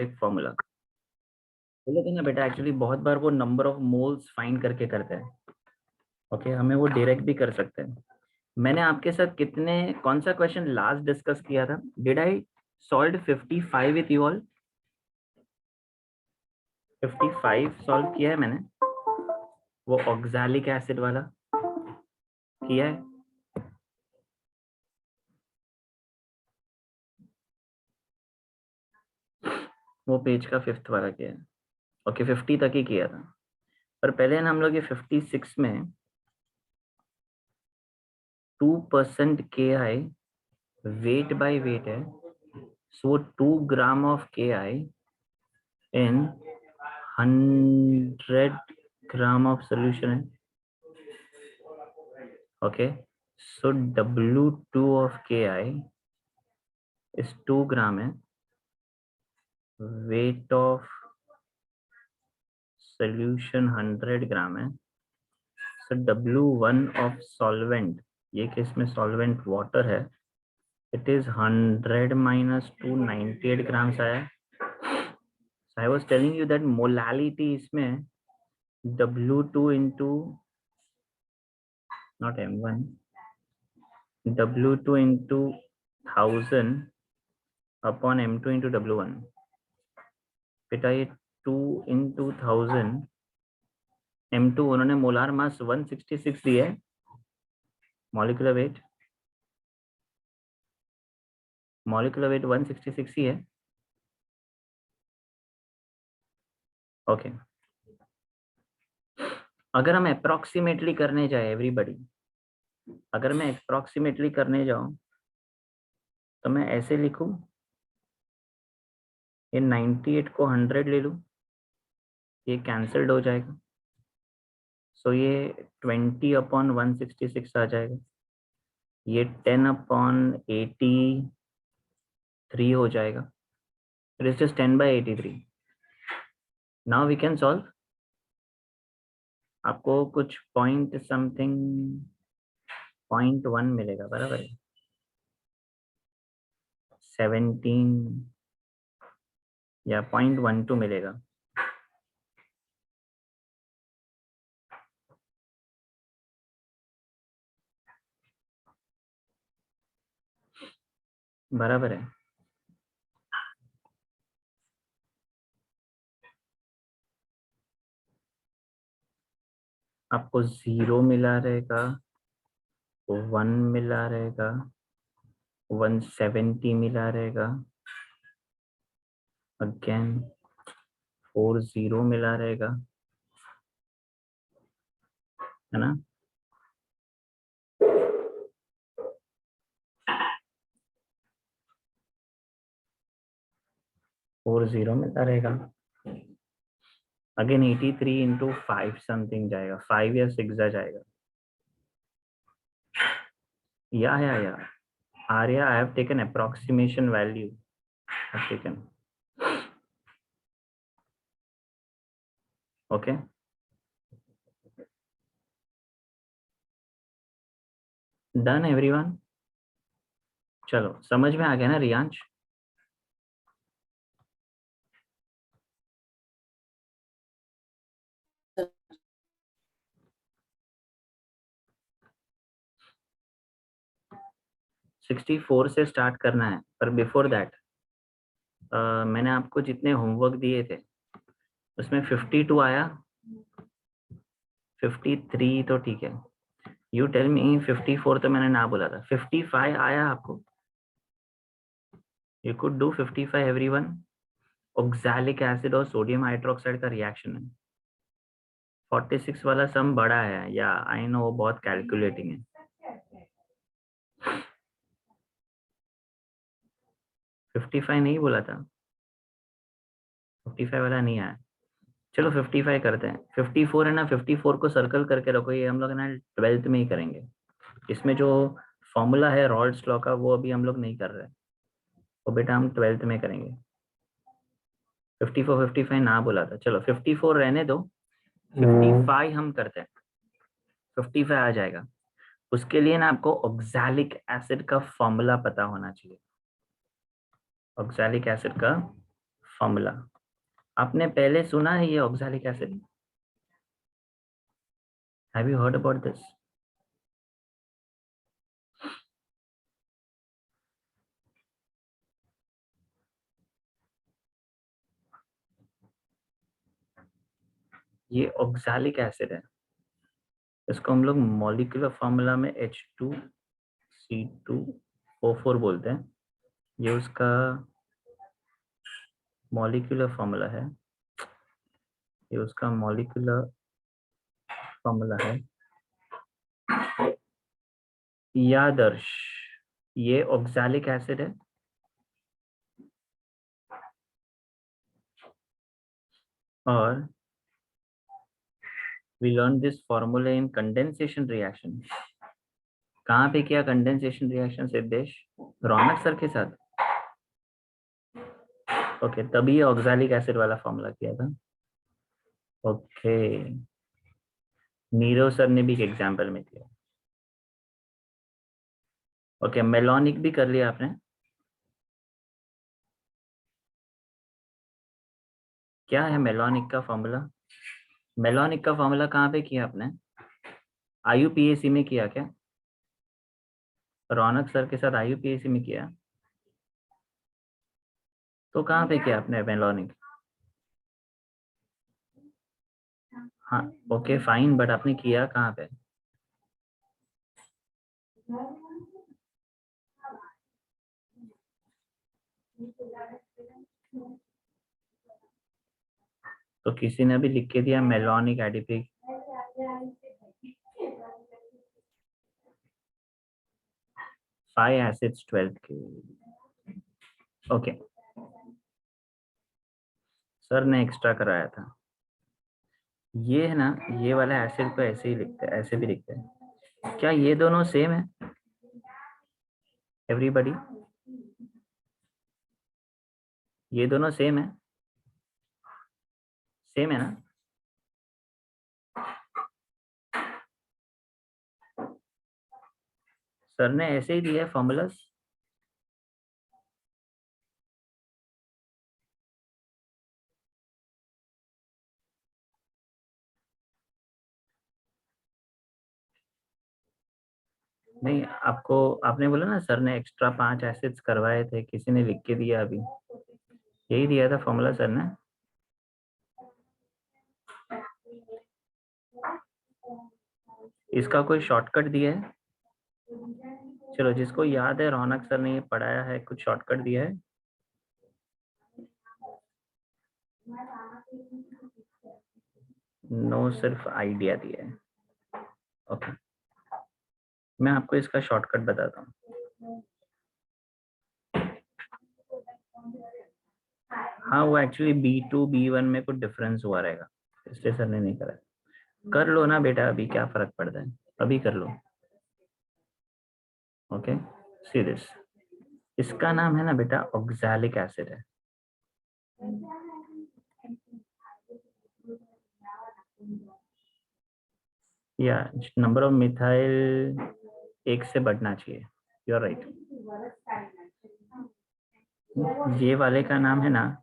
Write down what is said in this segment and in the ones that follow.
एक फॉर्मूला बोले थे ना बेटा, एक्चुअली बहुत बार वो नंबर ऑफ मोल्स फाइंड करके करते हैं। ओके, हमें वो डायरेक्ट भी कर सकते हैं। मैंने आपके साथ कौन सा क्वेश्चन लास्ट डिस्कस किया था? Did I solve 55 with you all? 55 solve किया है मैंने, वो ऑक्सैलिक एसिड वाला किया है। वो पेज का 5th वाला किया है। ओके, 50 तक ही किया था, पर पहले ना हम लोग ये 56 में 2% के आई वेट बाय वेट है, सो 2 ग्राम ऑफ के आई इन 100 ग्राम ऑफ सोल्यूशन है। ओके, सो W2 ऑफ के आई इस 2 ग्राम है, वेट ऑफ सोल्यूशन 100 ग्राम है, सो W1 ऑफ सॉल्वेंट, ये केस में सॉल्वेंट वाटर है, इट इज 100 माइनस 2 98 ग्राम्स आया। So I was telling you that molality इसमें W2 into not M1, W2 into 1000 upon M2 into W1, बेटा ये 2 into 1000 M2 उन्होंने molar mass 166 दिया है, मॉलिक्यूलर वेट 166 ही है। ओके, अगर हम अप्रोक्सीमेटली करने जाए एवरीबॉडी, अगर मैं अप्रोक्सीमेटली करने जाऊं तो मैं ऐसे लिखूं, ये 98 को 100 ले लूं, ये कैंसल्ड हो जाएगा, सो ये 20 अपॉन 166 आ जाएगा, ये 10 अपॉन 83 हो जाएगा, it is just 10/83। Now we can solve. आपको कुछ पॉइंट समथिंग 0.1 मिलेगा, बराबर है, 17 या 0.12 मिलेगा। बराबर है, आपको 0 मिला रहेगा, 1 मिला रहेगा, 170 मिला रहेगा, अगेन 40 मिला रहेगा, है ना? फोर जीरो मिलता रहेगा, अगेन 83 इंटू 5 समथिंग जाएगा, 5 या 6 जाएगा, या Arya, I have taken approximation value, have taken. Okay, done everyone? चलो, समझ में आ गया ना रियांश? सिक्सटी 64 से स्टार्ट करना है, पर बिफोर दैट मैंने आपको जितने होमवर्क दिए थे उसमें 52 आया, 53 तो ठीक है, यू टेल मी, 54 तो मैंने ना बोला था, 55 आया आपको? You could do 55 everyone? Oxalic acid और सोडियम हाइड्रोक्साइड का रिएक्शन है, 46 वाला सम बड़ा है, या आई नो वो बहुत कैलकुलेटिंग है। 55 नहीं बोला था, 55 वाला नहीं आया। चलो 55 करते हैं, 54 है ना, 54 को सर्कल करके रखो, ये हम लोग ना 12th में ही करेंगे। इसमें जो फॉर्मूला है रॉल्स लॉ का, वो अभी हम लोग नहीं कर रहे, वो बेटा हम 12th में करेंगे। 54 55 ना बोला था, चलो 54 रहने दो, 55 हम करते हैं, 55 आ जाएगा। उसके लिए ना आपको ऑक्सैलिक एसिड का फॉर्मूला पता होना चाहिए, ऑक्सैलिक एसिड का फॉर्मूला आपने पहले सुना है ये oxalic acid? Have you heard about this? ये ऑक्सैलिक एसिड है, इसको हम लोग मॉलिक्यूलर फॉर्मूला में H2C2O4 बोलते हैं। ये उसका मॉलिक्यूलर फॉर्मूला है, ये उसका मॉलिक्यूलर फॉर्मूला है। या आदर्श, ये ऑक्सैलिक एसिड है और we learned this formula in condensation reaction. कहाँ पे किया कंडेंसेशन रिएक्शन सिद्धेश? रौनक सर के साथ? ओके, तभी ऑक्सैलिक एसिड वाला फॉर्मूला किया था। ओके, नीरव सर ने भी एक एग्जाम्पल में किया। ओके, मेलोनिक भी कर लिया आपने? क्या है मेलोनिक का फॉर्मूला? मेलोनिक का फॉर्मूला कहाँ पे किया आपने? IUPAC में किया क्या? रौनक सर के साथ IUPAC में किया? तो कहाँ पे किया आपने मेलोनिक? हाँ, ओके फाइन, बट आपने किया कहाँ पे? तो किसी ने भी लिख के दिया मेलोनिक एडिपिक। 5 एसिड्स 12th के। ओके, सर ने एक्स्ट्रा कराया था। ये है ना, ये वाला एसिड को ऐसे ही लिखते हैं, ऐसे भी लिखते हैं। क्या ये दोनों सेम है एवरीबॉडी? ये दोनों सेम है? सेम है ना? सर ने ऐसे ही दिया फॉर्मूलास। नहीं, आपको आपने बोला ना सर ने एक्स्ट्रा 5 एसिड्स करवाए थे, किसी ने लिख के दिया अभी, यही दिया था फॉर्मूला सर ने। इसका कोई शॉर्टकट दिया है? चलो, जिसको याद है, रौनक सर ने ये पढ़ाया है, कुछ शॉर्टकट दिया है? नो, सिर्फ आइडिया दिया है। ओके, मैं आपको इसका शॉर्टकट बताता हूँ। हाँ, वो एक्चुअली B2 B1 में कुछ डिफरेंस हुआ रहेगा, इसलिए सर ने नहीं करा। कर लो ना बेटा, अभी क्या फर्क पड़ता है, अभी कर लो। ओके, सी दिस, इसका नाम है ना बेटा ऑक्सैलिक एसिड है। या नंबर ऑफ मिथाइल 1 से बढ़ना चाहिए। You are right. ये वाले का नाम है ना,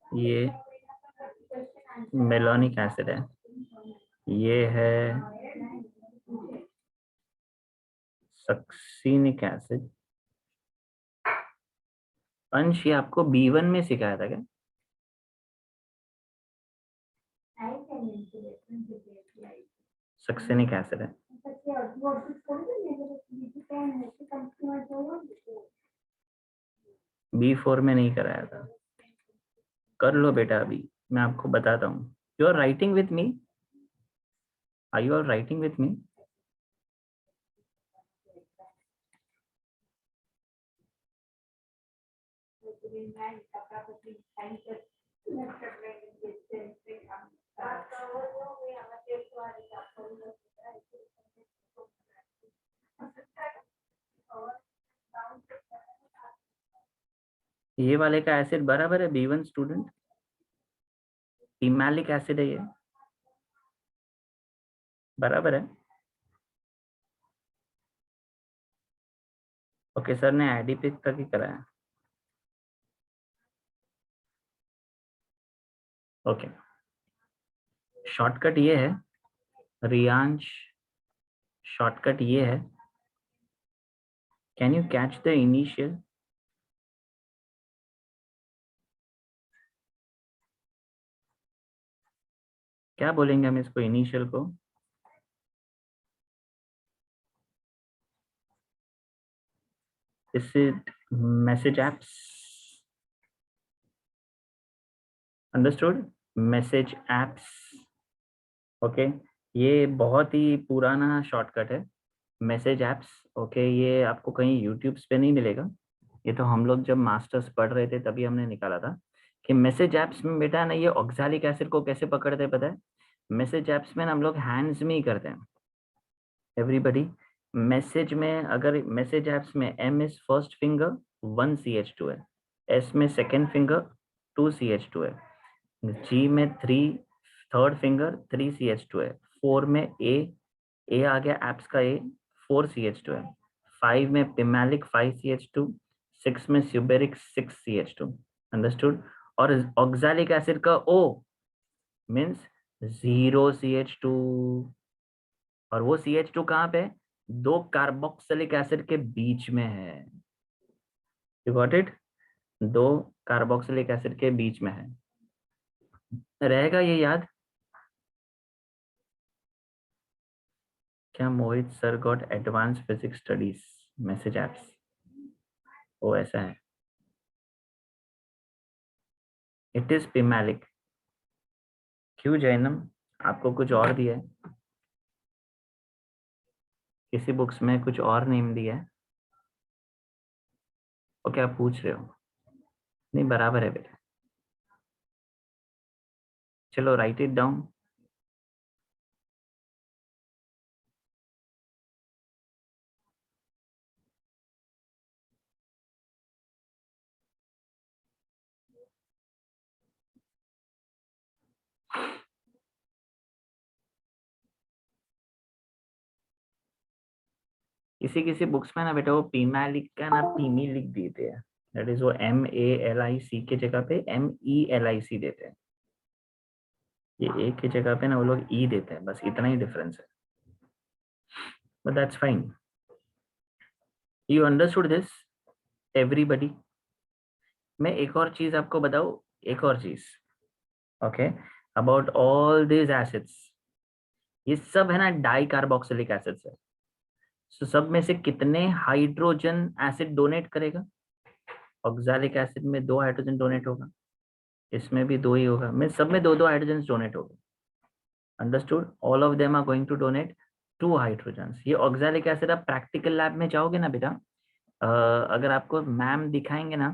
ये मेलोनिक एसिड है, ये है सक्सिनिक एसिड। अंश, ये आपको B1 में सिखाया था क्या? सक्सिनिक एसिड है। B4 में नहीं कराया था। कर लो बेटा, अभी मैं आपको बताता हूँ। You are writing with me? Are you are writing with me? ये वाले का एसिड बराबर है B1 स्टूडेंट, इमैलिक एसिड है ये, बराबर है। ओके सर ने एडिपिक तक ही कराया। ओके शॉर्टकट ये है रियांश, शॉर्टकट ये है, can you catch the initial? क्या बोलेंगे हम इसको इनिशियल को? इस message apps, understood, message apps. Okay ये बहुत ही पुराना शॉर्टकट है, मैसेज एप्स। ओके ये आपको कहीं यूट्यूब्स पे नहीं मिलेगा, ये तो हम लोग जब मास्टर्स पढ़ रहे थे तभी हमने निकाला था कि मैसेज एप्स में बेटा ना ये ऑक्सैलिक एसिड को कैसे पकड़ते हैं पता है? मैसेज एप्स में ना हम लोग हैंड्स में ही करते हैं एवरीबडी। मैसेज में अगर मैसेज एप्स में M is first finger 1 CH2 है, एस में सेकेंड फिंगर 2 CH2 है, जी में थर्ड फिंगर 3 CH2 है, 4 में ए आ गया एप्स का ए, 4 CH2 है, 5 में पिमैलिक 5 CH2, 6 में स्यूबेरिक 6 CH2, अंडरस्टूड। और ऑक्सैलिक एसिड का ओ मीन्स 0 CH2, और वो CH2 कहाँ पे है? दो कार्बोक्सिलिक एसिड के बीच में है, यू गॉट इट, दो कार्बोक्सिलिक एसिड के बीच में है, रहेगा ये याद। क्या Mohit sir got advance physics studies message apps? ओ ऐसा है, इट इज पिमैलिक। क्यों जैनम, आपको कुछ और दिया है, किसी बुक्स में कुछ और नेम दिया है? ओके आप पूछ रहे हो, नहीं बराबर है बेटा, चलो राइट इट डाउन। किसी किसी बुक्स में ना बेटा वो पीमैलिक का ना पीमी लिख देते हैं, दैट इज वो MALIC के जगह पे MELIC देते हैं, ये ए की जगह पे ना वो लोग ई देते हैं, बस इतना ही डिफरेंस है, but that's fine. You understood this everybody? मैं एक और चीज आपको बताऊं, एक और चीज, okay, about all this acids, ये सब है ना डाई कार्बोक्सिलिक एसिड्स है, so सब में से कितने हाइड्रोजन एसिड डोनेट करेगा? ऑक्सैलिक एसिड में 2 हाइड्रोजन डोनेट होगा, इसमें भी 2 ही होगा, मैं सब में 2 2 हाइड्रोजन डोनेट होगा, understood, all of them are going to donate 2 hydrogens. ये ऑक्सैलिक एसिड आप प्रैक्टिकल लैब में जाओगे ना बेटा, अ, अगर आपको मैम दिखाएंगे ना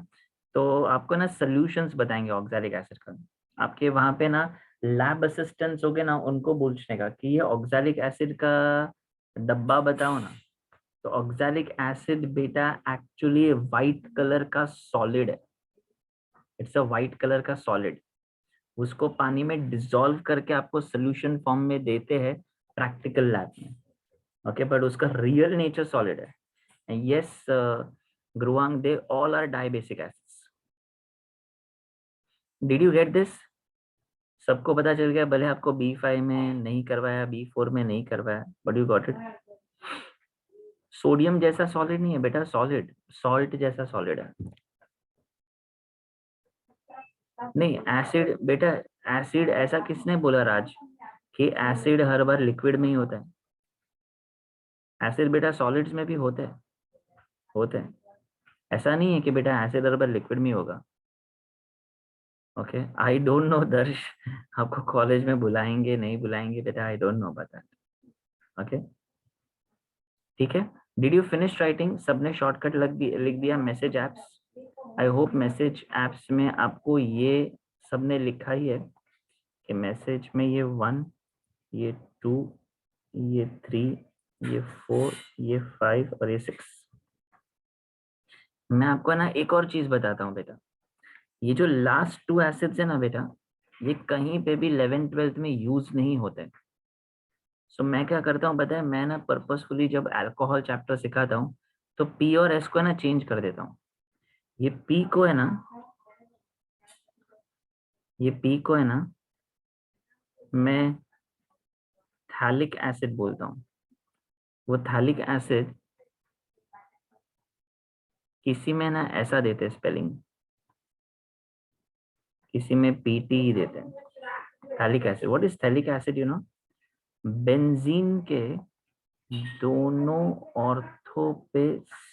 तो आपको ना सोल्यूशंस बताएंगे ऑक्सैलिक एसिड का, आपके वहां पे ना लैब असिस्टेंट्स होगे ना, उनको पूछने का कि ये ऑक्सैलिक एसिड का डब्बा बताओ ना, तो ऑक्सैलिक एसिड बेटा एक्चुअली व्हाइट कलर का सॉलिड है, इट्स अ व्हाइट कलर का सॉलिड, उसको पानी में डिसॉल्व करके आपको सोल्यूशन फॉर्म में देते हैं प्रैक्टिकल लैब में, ओके, बट उसका रियल नेचर सॉलिड है। And yes, Gruang, they all are dibasic acids. Did you get this? सबको पता चल गया, भले आपको B5 में नहीं करवाया, B4 में नहीं करवाया, but you got it. Sodium जैसा सॉलिड नहीं है बेटा, सॉलिड सॉल्ट जैसा सॉलिड है, नहीं एसिड बेटा, एसिड ऐसा किसने बोला राज कि एसिड हर बार लिक्विड में ही होता है? एसिड बेटा सॉलिड्स में भी होते हैं, ऐसा नहीं है कि बेटा एसिड हर बार लिक्विड में ही होगा। ओके आई डोंट नो दर्श, आपको कॉलेज में बुलाएंगे नहीं बुलाएंगे बेटा, आई डोंट नो बता, ओके ठीक है। Did you finish writing? सबने शॉर्टकट लिख दिया message apps? I hope message apps में आपको ये सबने लिखा ही है कि मैसेज में ये 1, ये 2, ये 3, ये 4, ये 5 और ये 6। मैं आपको ना एक और चीज बताता हूँ बेटा, ये जो लास्ट टू एसिड्स है ना बेटा, ये कहीं पे भी 11th 12th में यूज नहीं होते। सो मैं क्या करता हूँ पता है, मैं ना पर्पसफुली जब अल्कोहल चैप्टर सिखाता हूँ तो पी और एस को ना चेंज कर देता हूँ। ये पी को है ना, ये पी को है ना मैं थैलिक एसिड बोलता हूँ। वो थैलिक एसिड किसी में ना ऐसा देते हैं स्पेलिंग, किसी में पीटी ही देते हैं। Phthalic acid, what is phthalic acid, you know? Benzene के दोनों ऑर्थो पे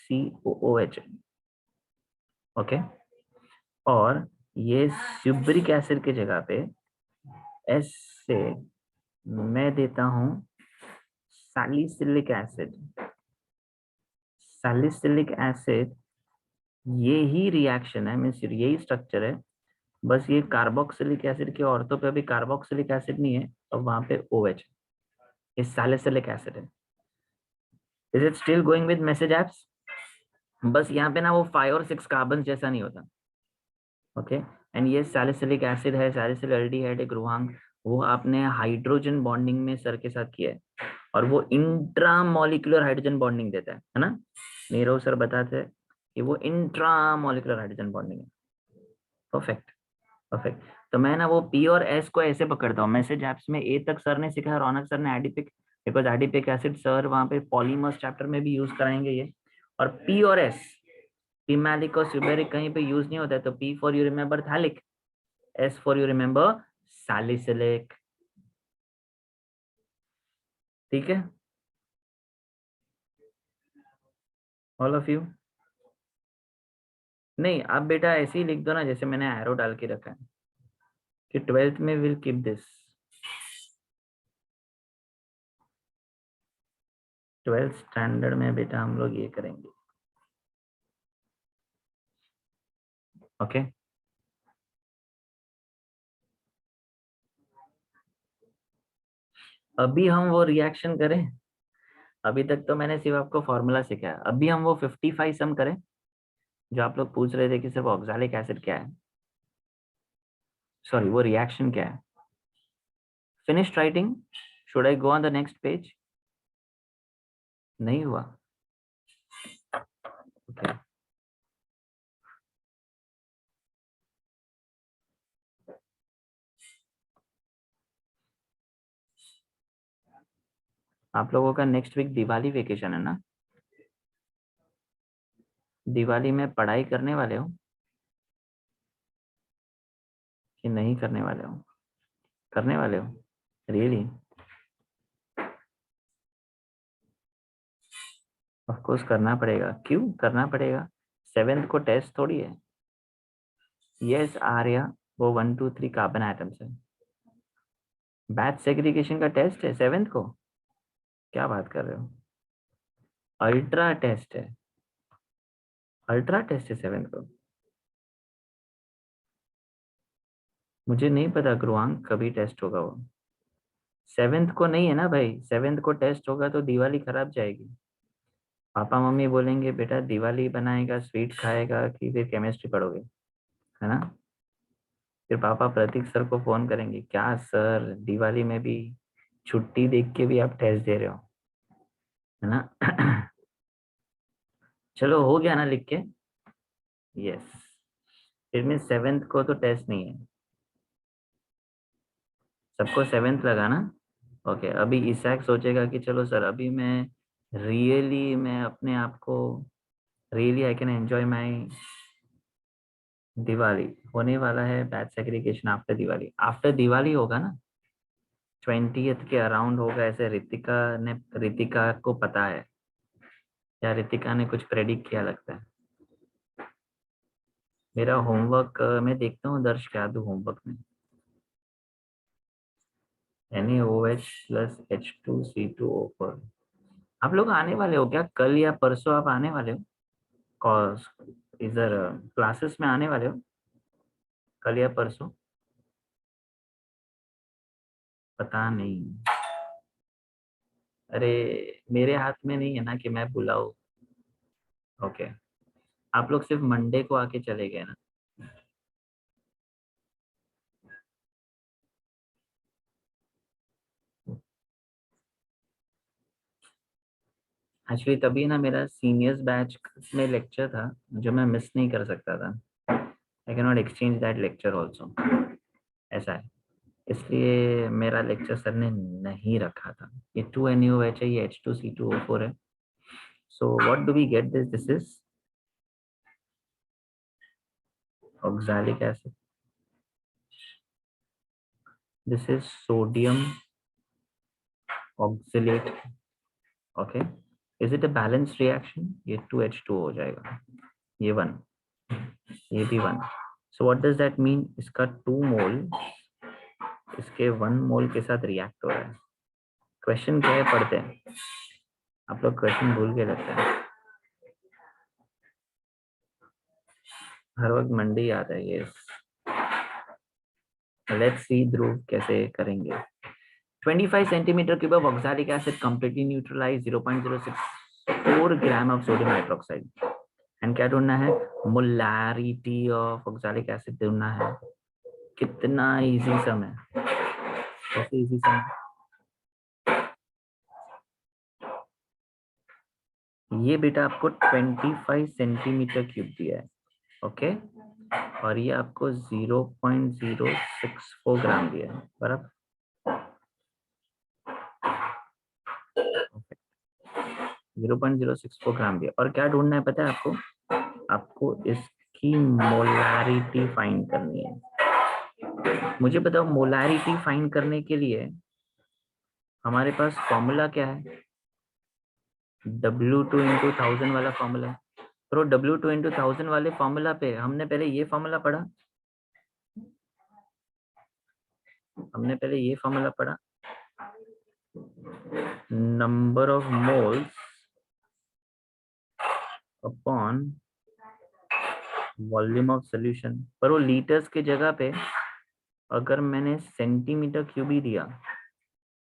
COOH, ओके। और ये सुब्रिक एसिड की जगह पे एस से मैं देता हूं सैलिसिलिक एसिड। सैलिसिलिक एसिड, ये ही रिएक्शन है, मीन्स यही स्ट्रक्चर है, बस ये कार्बोक्सिलिक एसिड के ऑर्थो पे अभी कार्बोक्सिलिक एसिड नहीं है, अब वहां पे OH, ये सैलिसिलिक एसिड है। Is it still going with message apps? बस यहाँ पे ना वो 5 और 6 कार्बन जैसा नहीं होता, ओके। एंड ये सैलिसिलिक एसिड है, सैलिसिल एल्डिहाइड एक गृहांक, वो आपने हाइड्रोजन बॉन्डिंग में सर के साथ किया है, और वो इंट्रामोलिकुलर हाइड्रोजन बॉन्डिंग देता है ना? नीरव सर बताते हैं कि वो इंट्रामोलिकुलर हाइड्रोजन बॉन्डिंग है। Perfect, perfect. तो मैं ना वो पी और एस को ऐसे पकड़ता हूँ, मैसेज एप्स में ए तक सर ने सिखाया, रौनक सर ने adipic, because adipic acid sir वहां पे पॉलीमर्स चैप्टर में भी यूज कराएंगे ये। और पी और एस, पीमैलिक और सुबेरिक कहीं पे यूज नहीं होता है, तो P for you remember phthalic, S for you remember salicylic. ठीक है, ऑल ऑफ यू? नहीं, आप बेटा ऐसे ही लिख दो ना, जैसे मैंने एरो डाल के रखा है कि 12th में will keep this. 12th standard में बेटा हम लोग ये करेंगे, ओके। अभी हम वो रिएक्शन करें? अभी तक तो मैंने सिर्फ आपको फॉर्मूला सिखाया, अभी हम वो 55 सम करें, जो आप लोग पूछ रहे थे कि सिर्फ ऑक्सैलिक एसिड क्या है, सॉरी वो रिएक्शन क्या है। Finished writing? Should I go on the next page? नहीं हुआ? ओके। आप लोगों का नेक्स्ट वीक दिवाली वेकेशन है ना? दिवाली में पढ़ाई करने वाले हो कि नहीं करने वाले हो? करने वाले हो रियली? ऑफ कोर्स करना पड़ेगा, क्यों करना पड़ेगा? 7th को टेस्ट थोड़ी है। यस आर्या, वो 1 2 3 कार्बन आइटम्स है। बैच सेग्रीगेशन का टेस्ट है 7th को? क्या बात कर रहे हो? अल्ट्रा टेस्ट है, अल्ट्रा टेस्ट है 7th को? मुझे नहीं पता गुरुआंक, कभी टेस्ट होगा वो। 7th को नहीं है ना भाई, 7th को टेस्ट होगा तो दिवाली खराब जाएगी। पापा मम्मी बोलेंगे बेटा दिवाली बनाएगा, स्वीट खाएगा कि फिर केमिस्ट्री पढ़ोगे, है ना? फिर पापा प्रतीक सर को फोन करेंगे, क्या सर दिवाली में भी छुट्टी देख के भी आप टेस्ट दे रहे हो, है ना? चलो हो गया ना लिख के? यस। फिर में 7th को तो टेस्ट नहीं है, सबको 7th लगा ना? ओके। अभी इसैक सोचेगा कि चलो सर अभी मैं अपने आप को really I can enjoy my Diwali. होने वाला है batch segregation after Diwali, after Diwali होगा ना? 20th के अराउंड होगा, ऐसे रितिका को पता है, या रितिका ने कुछ प्रेडिक्ट किया लगता है। मेरा होमवर्क मैं देखता हूँ दर्श क्या दूँ होमवर्क में। NaOH plus H2C2O4। आप लोग आने वाले हो क्या कल या परसों? आप आने वाले हो कॉस इधर क्लासेस में आने वाले हो कल या परसों? पता नहीं। अरे मेरे हाथ में नहीं है ना कि मैं बुलाऊं। ओके। आप लोग सिर्फ मंडे को आके चले गए ना? एक्चुअली तभी ना मेरा सीनियर्स बैच में लेक्चर था जो मैं मिस नहीं कर सकता था। I can not exchange that lecture also, ऐसा है। इसलिए मेरा लेक्चर सर ने नहीं रखा था। ये 2NaOH है, ये H2C2O4 है। So what do we get this? This is oxalic acid. This is sodium oxalate. Okay. Is it a balanced reaction? ये 2H2 हो जाएगा, ये 1, ये भी 1। So what does that mean? इसका 2 मोल इसके 1 मोल के साथ रिएक्ट हो रहा है। क्वेश्चन क्या है पढ़ते हैं। आप लोग क्वेश्चन भूल के लगता है, हर वक्त मंडी आता है ये। लेट्स सी ध्रुव कैसे करेंगे। 25 centimeter cube of oxalic acid completely neutralized 0.064 gram of sodium hydroxide। And क्या ढूंढना है? मोलारिटी ऑफ ऑक्सैलिक एसिड ढूंढना है। कितना इजी सम है, कैसे इजी सम है? ये बेटा आपको 25 सेंटीमीटर क्यूब दिया है, ओके, और ये आपको 0.064 ग्राम दिया है बराबर। 0.064 ग्राम दिया, और क्या ढूंढना है पता है आपको? आपको इसकी मोलारिटी फाइंड करनी है। मुझे बताओ, मोलारिटी फाइंड करने के लिए हमारे पास फॉर्मूला क्या है? W2 इंटू 1000 वाला फॉर्मूला। तो W2 इंटू 1000 वाले फॉर्मूला पे हमने पहले ये फॉर्मूला पढ़ा, number of moles upon volume of solution. पर वो लीटर्स के जगह पे अगर मैंने सेंटीमीटर क्यूब ही दिया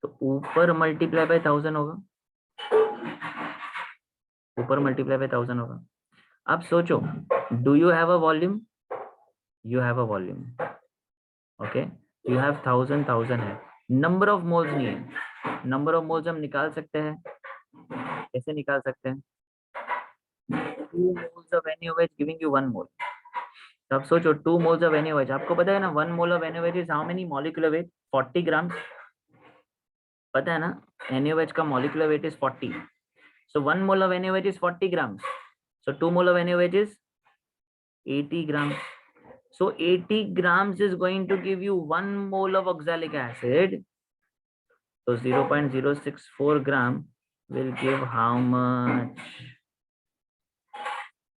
तो ऊपर मल्टीप्लाई बाय 1000 होगा, ऊपर मल्टीप्लाई बाय 1000 होगा। अब सोचो, do you have a volume? You have a volume, okay, you have 1000 है, नंबर ऑफ मोल्स नहीं है। नंबर ऑफ मोल्स हम निकाल सकते हैं, कैसे निकाल सकते हैं? 2 moles of NaOH giving you 1 mole। तो अब सोचो 2 moles of NaOH, आपको पता है ना 1 mole of NaOH is how many molecular weight? 40 ग्राम, पता है ना? NaOH का molecular weight is 40, so 1 mole of NaOH is 40 grams, so 2 mole of NaOH is 80 grams। So 80 grams is going to give you 1 mole of oxalic acid, so 0.064 gram will give how much?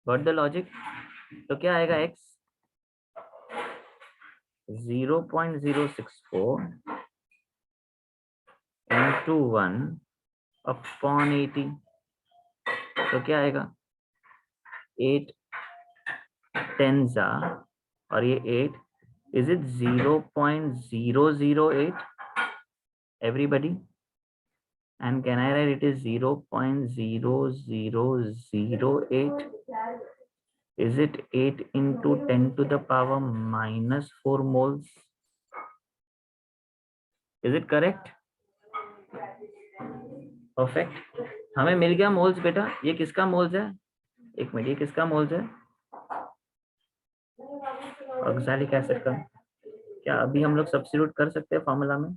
Got the logic? तो क्या आएगा x? 0.064 into 1 upon 80, तो क्या आएगा? 8 10s और ये 8, is it 0.008 everybody? And can I write it is 0.0008? Is it 8 into 10 to the power minus 4 moles? Is it correct? Perfect। हमें मिल गया मोल्स बेटा। ये किसका मोल्स है? एक मिनट, ये किसका मोल्स है? ऑक्सैलिक एसिड का। क्या अभी हम लोग सब्स्टिट्यूट कर सकते हैं फॉर्मूला में?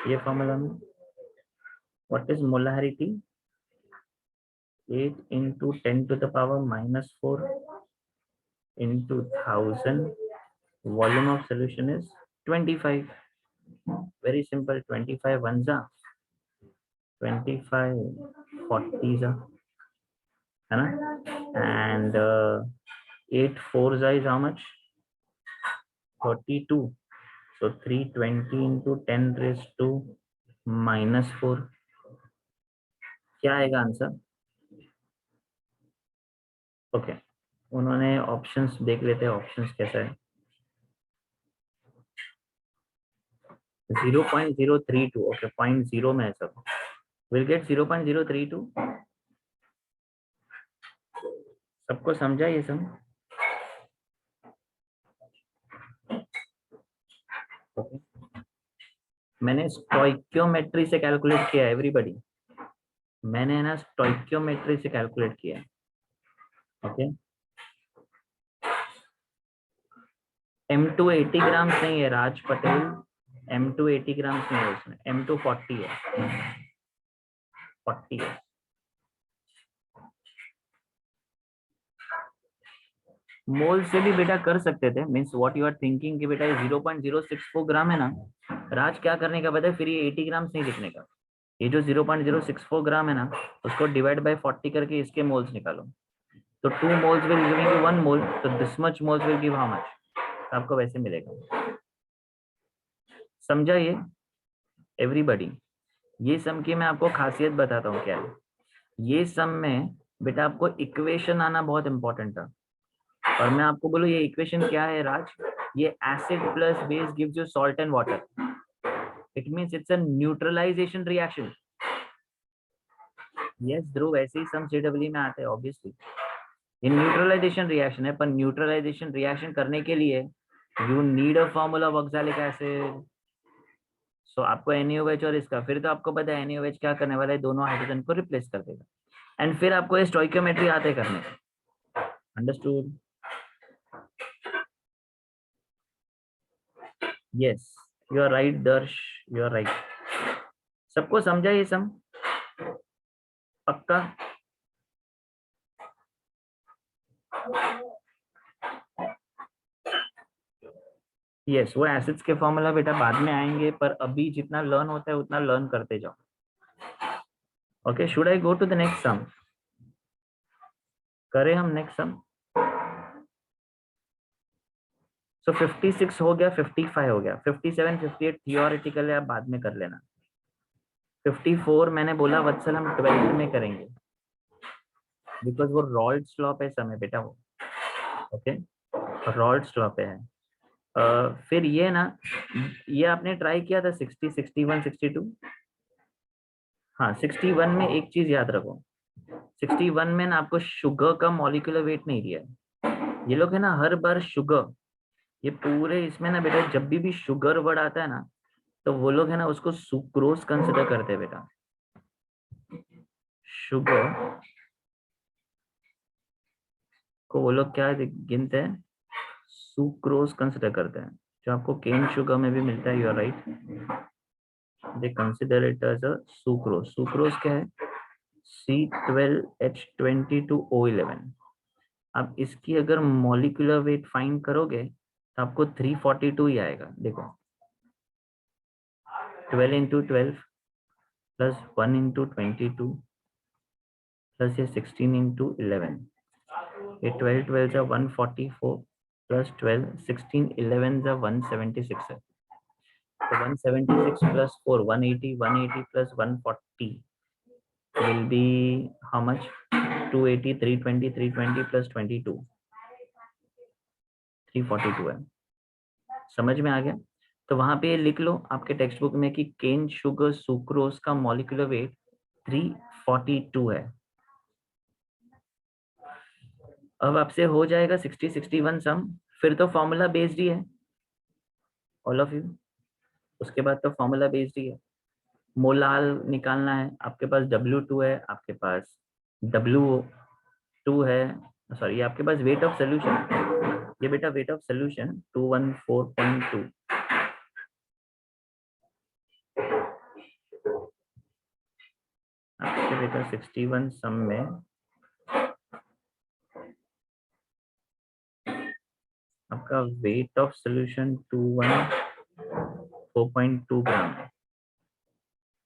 ये फॉर्मूला में what is molarity? 8 into 10 to the power minus 4 into 1000, volume of solution is 25। very simple, 25 ones are 25 40s are, है ना? and 8 4s is how much? 32। so 320 into 10 raised to minus 4, क्या आएगा answer? Okay, उन्होंने options देख लेते हैं, options कैसा है। 0.032, ओके, 0.0 में है सब। Will get 0.032। सबको समझा ये सब? ओके, मैंने स्टोइकियोमेट्री से कैलकुलेट किया एवरीबॉडी। मैंने ना स्टोइकियोमेट्री से कैलकुलेट किया है। ओके, M2 80 ग्राम्स नहीं है राज पटेल, M2 80 ग्राम्स नहीं है उसमें, M2 40 है, 40 है। मोल से भी बेटा कर सकते थे, means what you are thinking कि बेटा ये 0.064 ग्राम है ना, राज क्या करने का पता है, फिर ये 80 ग्राम्स नहीं लिखने का, ये जो 0.064 ग्राम है ना, उसको डिवाइड बाय 40 करके इसके मोल्स निकालो, तो 2 मोल्स विल गिविंग यू 1 मोल, तो this much moles will give how much, आपको वैसे मिलेगा। समझा ये एवरीबॉडी? ये सम की मैं आपको खासियत बताता हूँ क्या है। ये सम में बेटा आपको इक्वेशन आना बहुत इंपॉर्टेंट था, और मैं आपको बोलूँ ये इक्वेशन क्या है राज, ये acid plus base gives you salt and water, it means it's a neutralization reaction. Yes Dhruv, ऐसे ही सम जेडब्ल्यू में आते हैं ऑब्वियसली, ये न्यूट्रलाइजेशन रिएक्शन है, पर न्यूट्रलाइजेशन रिएक्शन करने के लिए you need a formula of oxalic acid. So आपको NaOH और इसका, फिर तो आपको पता है NaOH क्या करने वाला है, दोनों हाइड्रोजन को रिप्लेस कर देगा, एंड फिर आपको ये स्टोइकियोमेट्री आते करने। Understood? Yes, you are right Darsh, you are right. सबको समझा ये सम पक्का? यस, वो एसिड्स के फॉर्मूला बेटा बाद में आएंगे, पर अभी जितना लर्न होता है उतना लर्न करते जाओ। Okay, should I go to the next sum? करें हम नेक्स्ट सम? सो 56 हो गया, 55 हो गया, 57 58 थियोरेटिकल है, आप बाद में कर लेना। 54 मैंने बोला वत्सल हम 12th में करेंगे, बिकॉज वो रॉल्ड्स लॉ पे समय बेटा वो। ओके, रॉल्ड्स लॉ पे है। फिर ये ना, ये आपने ट्राई किया था 60 61 62? हाँ, 61 में एक चीज याद रखो, 61 में ना आपको शुगर का मॉलिक्यूलर वेट नहीं दिया है। ये लोग है ना हर बार शुगर, ये पूरे इसमें ना बेटा जब भी शुगर वर्ड आता है ना, तो वो लोग है ना उसको सुक्रोज कंसिडर करते हैं बेटा। शुगर को वो लोग क्या गिनते हैं, सुक्रोज कंसिडर करते हैं, जो आपको केन शुगर में भी मिलता है, you are right, they consider it as a sucrose. Sucrose क्या है, C12H22O11। अब इसकी अगर मॉलिक्यूलर वेट फाइंड करोगे तो आपको 342 ही आएगा। देखो 12 इंटू 12 प्लस 1 इंटू 22 प्लस ये 16 इंटू 11, ये 12 12 जा 144 प्लस 12 16 11 जा 176 है, तो 176 plus 4 180, 180 plus 140 will be how much, 280, 320, 320 plus 22 342 है। समझ में आ गया? तो वहां पे लिख लो आपके टेक्स्ट बुक में कि केन शुगर सुक्रोज का मॉलिक्यूलर वेट 342 है। अब आपसे हो जाएगा 60 61 सम, फिर तो फॉर्मूला बेस्ड ही है ऑल ऑफ यू, उसके बाद तो फॉर्मूला बेस्ड ही है। मोलाल निकालना है, आपके पास W2 है, आपके पास W2 है, सॉरी ये आपके पास वेट ऑफ सोल्यूशन, ये बेटा वेट ऑफ सोल्यूशन 214.2, आपके बेटा 61 सम में आपका वेट ऑफ सोल्यूशन 214.2 ग्राम है,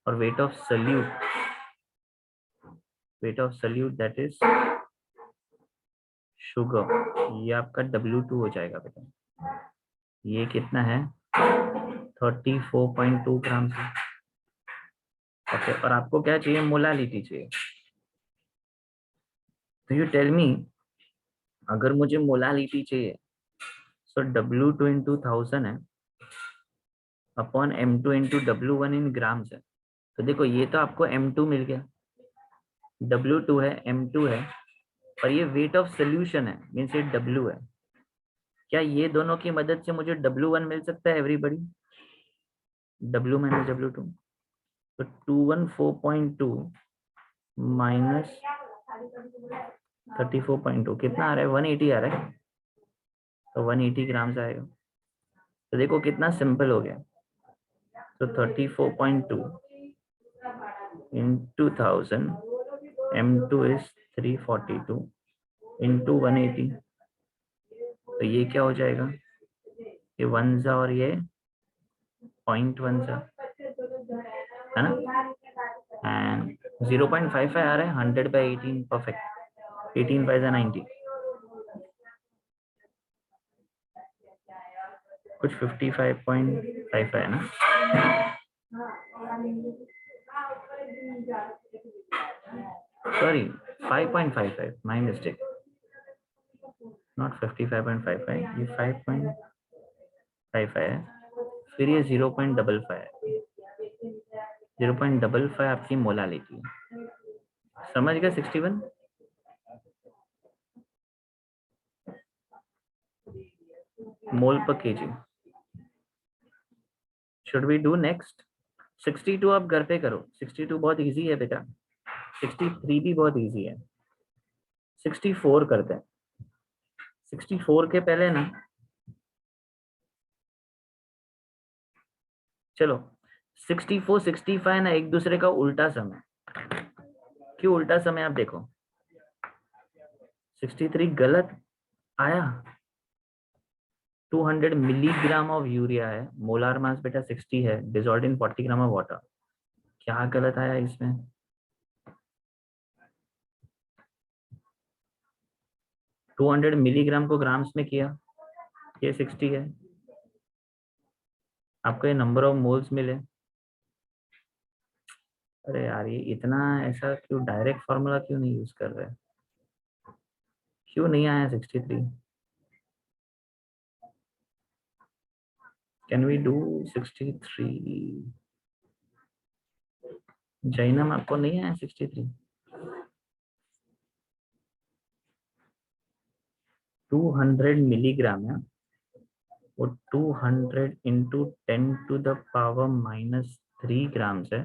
और wait of solute that is sugar, ये आपका W2 हो जाएगा बेटा, ये कितना है 34.2 ग्राम से। ओके, और आपको क्या चाहिए, मोलालिटी चाहिए, तो यू टेल मी, अगर मुझे मोलालिटी चाहिए सो W2 इंटू 1000 है upon M2 into W1 in grams है। तो देखो ये तो आपको M2 मिल गया, W2 है, M2 है, और ये वेट ऑफ सोल्यूशन है, मीन्स ये W है। क्या ये दोनों की मदद से मुझे W1 मिल सकता है एवरीबॉडी? W माइनस W2, तो 214.2 माइनस 34.2 कितना आ रहा है, 180 आ रहा है, तो 180 ग्राम आएगा। तो देखो कितना सिंपल हो गया। तो 34.2 into 1000, M2 is 342 into 180, तो ये क्या हो जाएगा, ये 1 सा और ये 0.1 सा है ना, एंड 0.55 आ रहा है 100/18 परफेक्ट, 18 5 90, कुछ 55.55 है ना, सॉरी 5.55, माय मिस्टेक, नॉट 55.55, ये 5.55 है, फिर ये 0.55 है, 0.55 आपकी मोलालिटी है, समझ गया 61। मोल पर kg. Should we do next 62? आप घर पे करो, 62 बहुत इजी है बेटा, 63 भी बहुत इजी है, 64 करते हैं। 64 के पहले ना, चलो 64 65 ना एक दूसरे का उल्टा समय, क्यों उल्टा समय आप देखो, 63 गलत आया, 200 मिलीग्राम ऑफ यूरिया है, मोलार मास बेटा 60 है, dissolved in 40 gram of water, क्या गलत आया इसमें, 200 मिलीग्राम को ग्राम्स में किया, ये 60 है, आपको ये नंबर ऑफ मोल्स मिले। अरे यार ये इतना ऐसा क्यों, डायरेक्ट फॉर्मूला क्यों नहीं यूज कर रहे, क्यों नहीं आया 63? Can we do 63? जैनम आपको नहीं आया 63? 200 मिलीग्राम है, वो 200 इंटू 10⁻³ ग्राम्स है,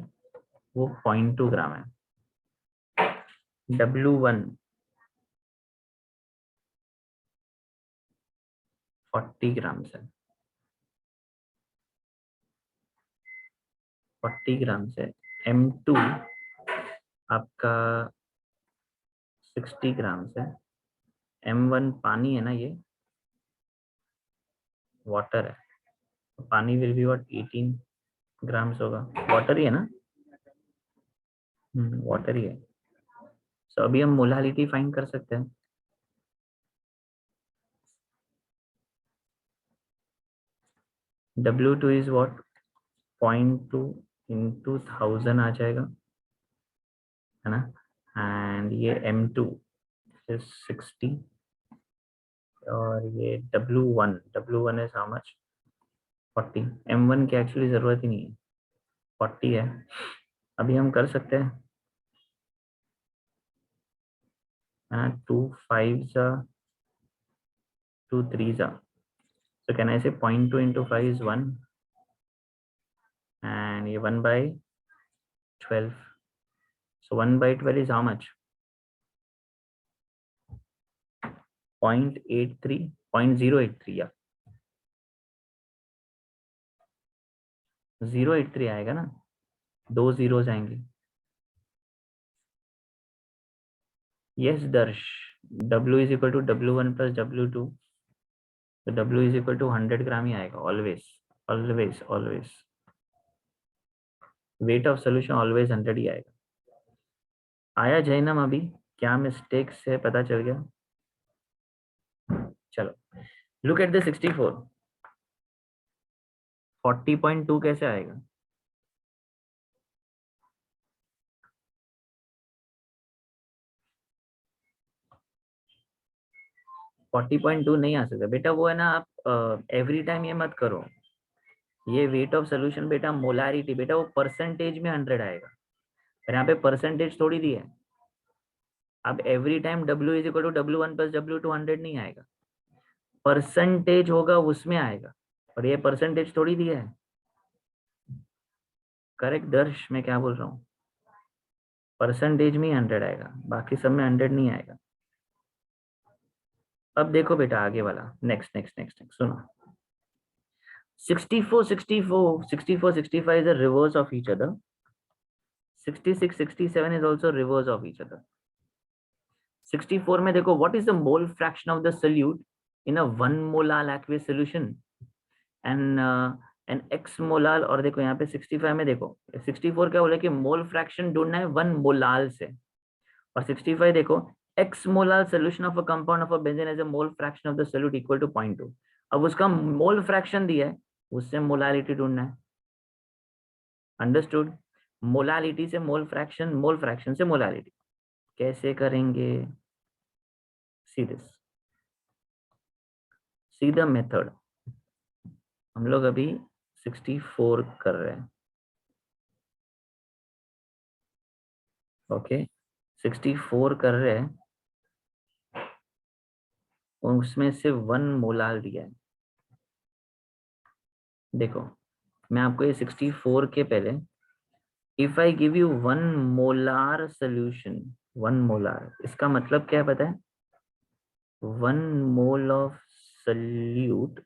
वो 0.2 ग्राम है। W1 40 ग्राम्स है, 40 ग्राम्स है। M2 आपका 60 ग्राम्स है। M1 पानी है ना, ये वाटर है, तो पानी विल बी व्हाट 18 ग्राम्स होगा, वाटर ही है ना, वाटर ही है। सो अभी हम मोलालिटी फाइंड कर सकते हैं। W2 इज व्हाट 0.2 इंटू 1000 आ जाएगा, है ना, एंड ये M2 इज 60, और ये W1 is how much 40, M1 की एक्चुअली जरूरत ही नहीं है, 40 है। अभी हम कर सकते हैं, 2 5 सा 2 3 सा, so can I say 0.2 into 5 is 1, and ये 1/12, so 1/12 is how much 0.83, 0.083 या 083 आएगा ना, 2 zeros आएंगे। Yes Darsh, W is equal to W1 plus W2, तो W is equal to 100 gram ही आएगा, always always always, weight of solution always 100 ही आएगा। आया जैनम अभी, क्या मिस्टेक है पता चल गया। चलो लुक एट द 64, 40.2 कैसे आएगा, 40.2 नहीं आ सकता बेटा, वो है ना, आप एवरी टाइम ये मत करो, ये वेट ऑफ सोल्यूशन बेटा मोलारिटी, बेटा वो परसेंटेज में 100 आएगा, और यहाँ पे परसेंटेज थोड़ी दी है। अब every time W is equal to W1 plus W2 100 नहीं आएगा, परसेंटेज होगा उसमें आएगा, और ये परसेंटेज थोड़ी दिया है। करेक्ट दर्श, मैं क्या बोल रहा हूँ, परसेंटेज में 100 आएगा, बाकी सब में 100 नहीं आएगा। अब देखो बेटा आगे वाला, नेक्स्ट नेक्स्ट नेक्स्ट नेक्स्ट सुनो। 64 64 64 65 is the reverse of each other. 66 67 is also reverse of each other. 64 में देखो, what is the mole fraction of the solute in a 1 molar aqueous solution and x molar, और देखो यहाँ पे 65 में देखो 64 क्या बोला कि मोल फ्रैक्शन ढूंढना है 1 मोलाल से, और 65 देखो x molar solution of a compound of a benzene has a mole fraction of the solute equal to 0.2. अब उसका मोल फ्रैक्शन दिया है, उससे मोलालिटी ढूंढना है। अंडरस्टूड? मोलालिटी से मोल फ्रैक्शन से मोलालिटी कैसे करेंगे? See this, see the method. हम लोग अभी 64 कर रहे हैं, ओके 64 कर रहे हैं, उसमें से 1 मोलाल दिया है। देखो मैं आपको ये 64 के पहले, if I give you 1 molar solution, 1 molar, इसका मतलब क्या है पता है? 1 mole of solute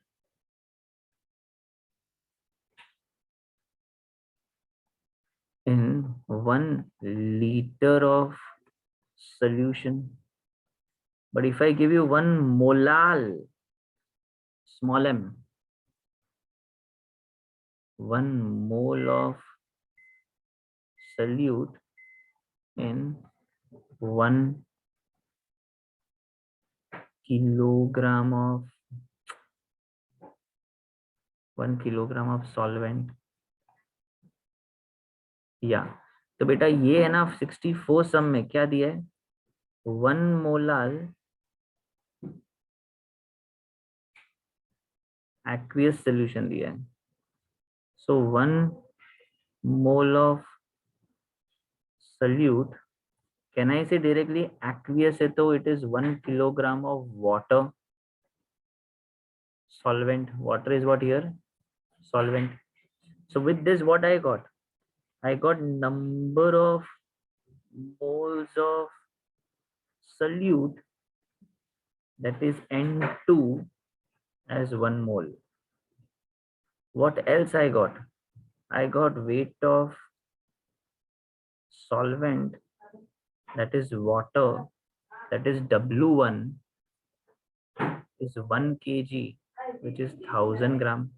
in 1 liter of solution. But if I give you 1 molal, small m, 1 mole of solute in 1 kilogram of 1 kilogram of solvent, या तो बेटा ये है ना 64 सम में क्या दिया है? 1 मोलाल aqueous solution दिया है। So 1 mole of solute, can I say directly aqueous है तो it is 1 kilogram of water, solvent, water is what here? Solvent. So with this what I got? I got number of moles of solute, that is N2 as 1 mole. What else I got? I got weight of solvent, that is water, that is W1 is 1 kg, which is 1000 gram.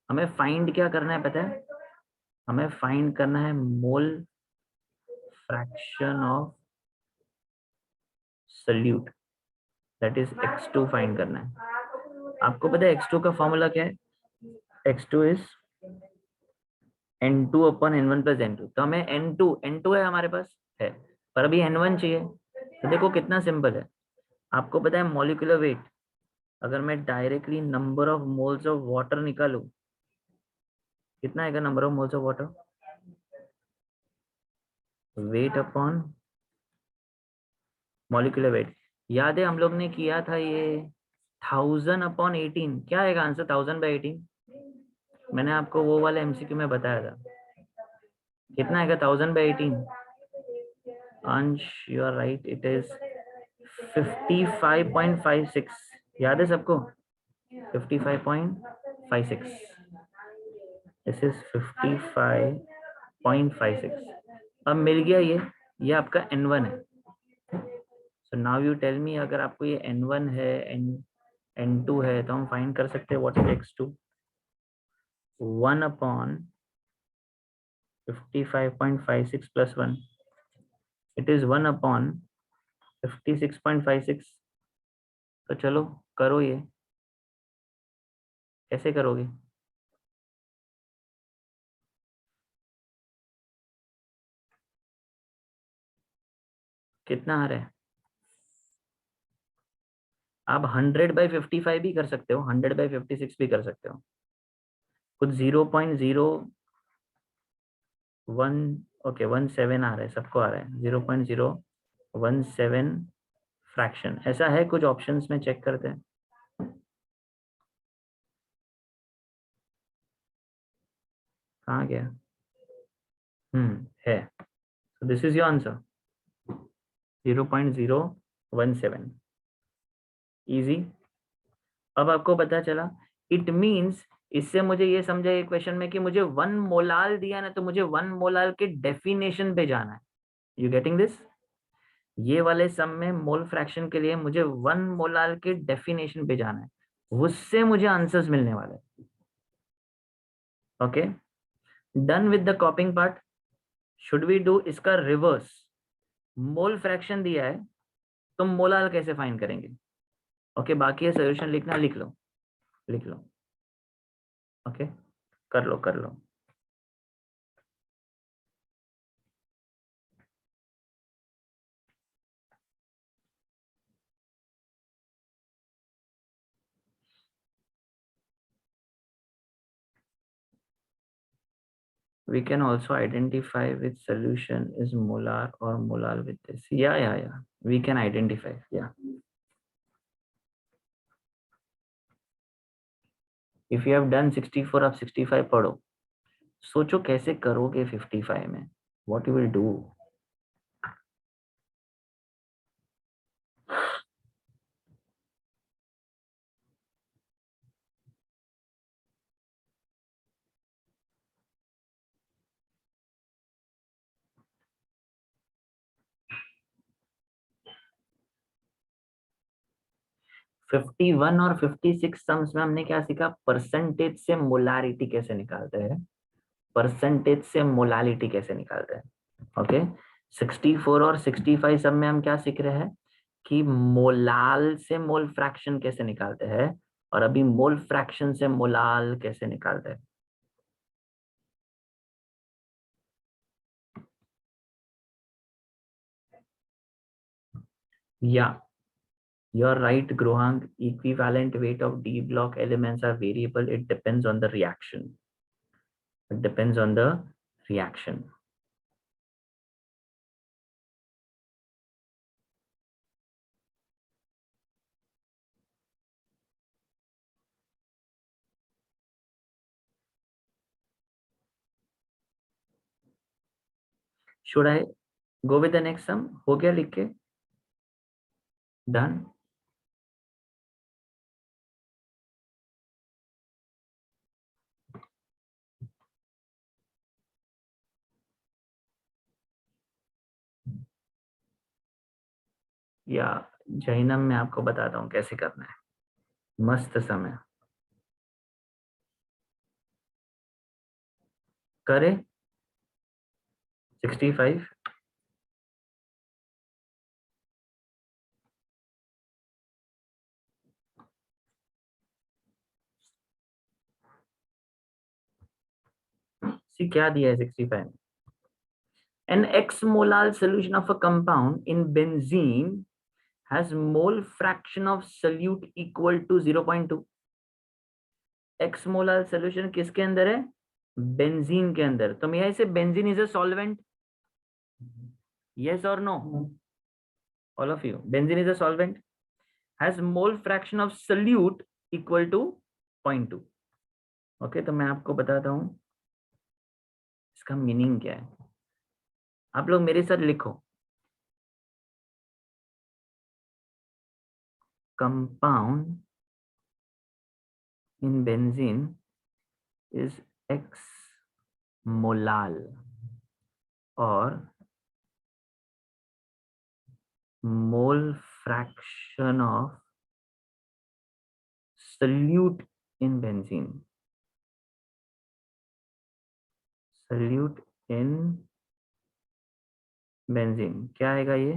हमें find क्या करना है पता है? हमें find करना है मोल fraction of solute, that is x2 find करना है। आपको पता है x2 का फॉर्मूला क्या है? x2 is n2 upon n1 plus n2, तो हमें n2 है हमारे पास है, पर अभी n1 चाहिए। तो देखो कितना सिंपल है, आपको पता है मॉलिक्यूलर वेट, अगर मैं directly number of moles of water निकालू, कितना आएगा number of moles of water? Wait upon molecular wait. याद है हम लोग ने किया था ये 1000/18, क्या आएगा आंसर? 1000/18। मैंने आपको वो वाला एमसीक्यू में बताया था, कितना आएगा 1000/18? Ansh you are right, it is 55.56। याद है सबको? 55.56, दिस इज 55.56। अब मिल गया ये आपका n1 है। So now you tell me, अगर आपको ये n1 है, n2 है, तो हम फाइंड कर सकते हैं what is x2। 1/55.56 plus 1, it is 1/56.56। तो चलो करो, ये कैसे करोगे? कितना आ रहा है? आप 100/55 भी कर सकते हो, 100/56 भी कर सकते हो, कुछ 0.01, ओके 17 आ रहा है, सबको आ रहा है 0.017 फ्रैक्शन, ऐसा है कुछ ऑप्शंस में, चेक करते हैं। कहाँ गया? है, so this is your answer। 0.017। Easy. अब आपको पता चला, इट मीन्स, इससे मुझे ये समझा ये क्वेश्चन में कि मुझे 1 मोलाल दिया ना, तो मुझे 1 मोलाल के डेफिनेशन पे जाना है। You getting this? ये वाले सम में मोल फ्रैक्शन के लिए मुझे 1 मोलाल के डेफिनेशन पे जाना है, उससे मुझे आंसर्स मिलने वाले। Okay, done with the copying part. Should we do इसका रिवर्स? मोल फ्रैक्शन दिया है तो मोलाल कैसे फाइंड करेंगे? ओके, बाकी ये सोल्यूशन लिखना, लिख लो, लिख लो। ओके, कर लो, कर लो। We can also identify which solution is molar or molar with this. Yeah. We can identify. Yeah. If you have done 64, आप 65 पढ़ो, सोचो कैसे करोगे 55 में, what you will do. Fifty one और 56 सम्स में हमने क्या सीखा? परसेंटेज से मोलारिटी कैसे निकालते हैं, परसेंटेज से मोलालिटी कैसे निकालते हैं। ओके, 64 और 65 सब में हम क्या सीख रहे हैं कि मोलाल से मोल फ्रैक्शन कैसे निकालते हैं, और अभी मोल फ्रैक्शन से मोलाल कैसे निकालते हैं। या you're right, Grohang. Equivalent weight of D block elements are variable. It depends on the reaction. It depends on the reaction. Should I go with the next sum? हो गया लिख के? Done. या जैनम में आपको बताता हूँ कैसे करना है, मस्त समय करे। 65 सी क्या दिया है 65? An x molar solution of a compound in benzene has mole fraction of solute equal to 0.2। x molar solution किसके अंदर है? बेंजीन के अंदर। तो मैं इसे benzene is a solvent, yes और no? All of you, benzene is a solvent, has mole fraction of solute equal to 0.2। Okay, तो मैं आपको बताता हूं इसका मीनिंग क्या है। आप लोग मेरे साथ लिखो, compound in benzene is x molal और mole fraction of solute in benzene, solute in benzene क्या आएगा ये?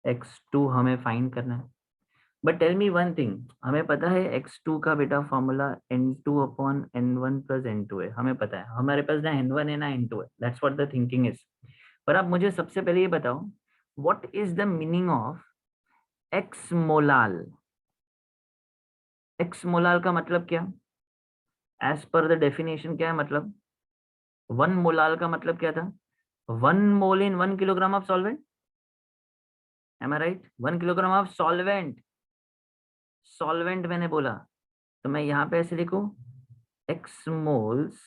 x2 हमें फाइंड करना है। But tell me one thing, हमें पता है x2 का बेटा formula n2 upon n1 plus n2 है, हमें पता है, हमारे पास ना n1 है ना n2 है, that's what the thinking is. पर आप मुझे सबसे पहले ये बताओ, what is the meaning of x molal? X molal का मतलब क्या? एज पर द डेफिनेशन क्या है मतलब? 1 मोलाल का मतलब क्या था? 1 mole in 1 kilogram of solvent. Am I right? 1 kilogram of solvent, solvent मैंने बोला, तो मैं यहां पे ऐसे लिखूं, x moles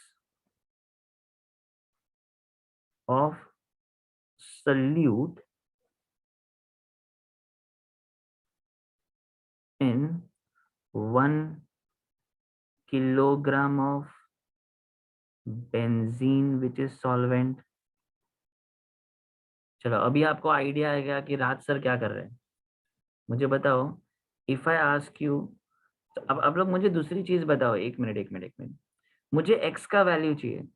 of solute in 1 kilogram of benzene which is solvent. चलो अभी आपको आइडिया आएगा कि राज सर क्या कर रहे हैं। मुझे बताओ, इफ आई आस्क यू, अब आप लोग मुझे दूसरी चीज बताओ, एक मिनट, मुझे एक्स का वैल्यू चाहिए।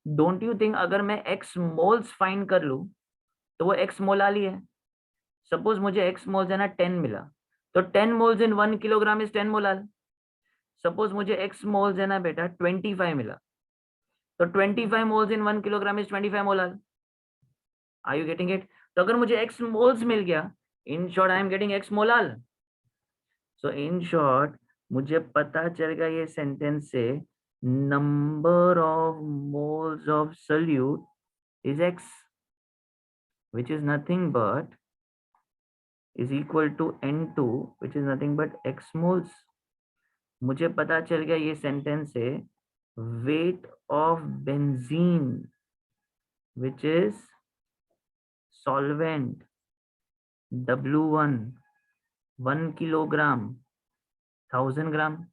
डोंट यू थिंक अगर मैं एक्स मोल्स फाइंड कर लूं तो वो एक्स मोलाल ही है। सपोज मुझे एक्स मोल्स है ना 10 मिला, तो 10 moles in 1 kilogram is 10 molal. Suppose मुझे एक्स मोल्स है ना बेटा 25 मिला, तो 25 moles in 1 kilogram is 25 molal. Are you getting it? तो अगर मुझे एक्स मोल्स मिल गया, in short I am getting x molal. So in short मुझे पता चल गया ये सेंटेंस से, number of moles of solute is x, which is nothing but is equal to N2, which is nothing but x moles. मुझे पता चल गया ये सेंटेंस से weight of benzene which is solvent W1 1 kilogram 1000 gram.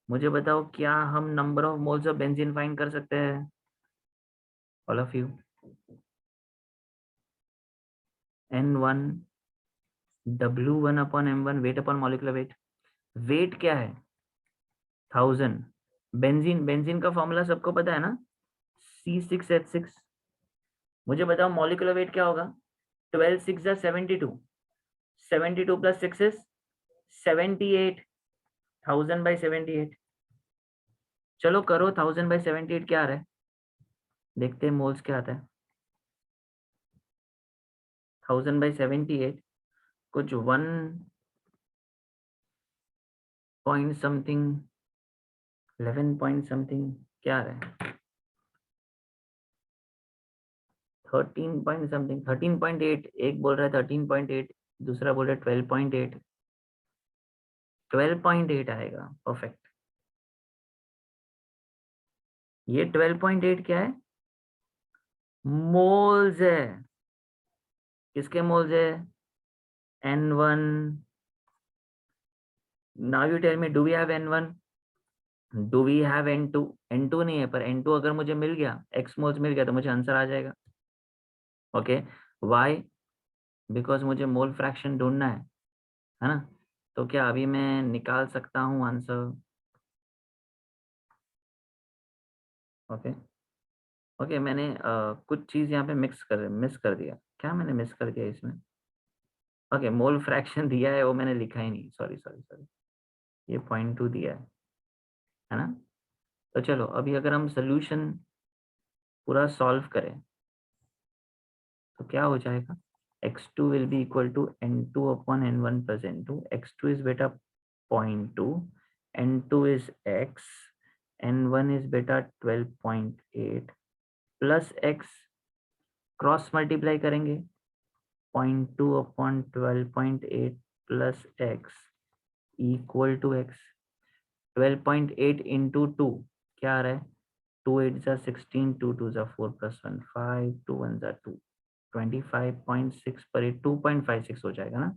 मुझे बताओ क्या हम number of moles of benzene find कर सकते हैं? All of you, N1 W1 upon M1 weight upon molecular weight. Weight क्या है? 1000। बेंजीन, बेंजीन का फॉर्मूला सबको पता है ना, C6H6। मुझे बताओ मॉलिक्यूलर वेट क्या होगा? 12 6 जा 72, 72 प्लस 6 इज 78, 1000/78। चलो करो 1000/78 क्या आ रहा है, देखते हैं मोल्स क्या आता है। 1000/78 कुछ 1 पॉइंट समथिंग, 11 पॉइंट समथिंग क्या आ रहा है, 13 पॉइंट समथिंग, 13.8। एक बोल रहा है 13.8, दूसरा बोल रहा है 12.8। 12.8 आएगा, परफेक्ट। ये 12.8 क्या है? मोल्स है। किसके मोल्स है? N1। Now you tell me, do we have N1, do we have N2? N2 नहीं है, पर N2 अगर मुझे मिल गया, एक्स मोल्स मिल गया, तो मुझे आंसर आ जाएगा। Okay, Y? बिकॉज मुझे मोल फ्रैक्शन ढूंढना है ना? तो क्या अभी मैं निकाल सकता हूँ आंसर? ओके ओके, मैंने कुछ चीज यहाँ पे मिस कर दिया। क्या मैंने मिस कर दिया इसमें? ओके, मोल फ्रैक्शन दिया है वो मैंने लिखा ही नहीं, सॉरी सॉरी सॉरी, ये 0.2 दिया है ना? तो चलो अभी अगर हम सोल्यूशन पूरा सॉल्व करें तो क्या हो जाएगा? x2 will be equal to n2 upon n1 plus n2। x2 is बेटा 0.2, n2 is x, n1 is बेटा 12.8 प्लस x, क्रॉस मल्टीप्लाई करेंगे 0.2 upon 12.8 plus x equal to x। 12.8 into 2 क्या आ रहा है? 2 8 जा 16, 2 2 जा 4 प्लस 1 5, 2 1 जा 2, 25.6 पर 2.56 हो जाएगा ना?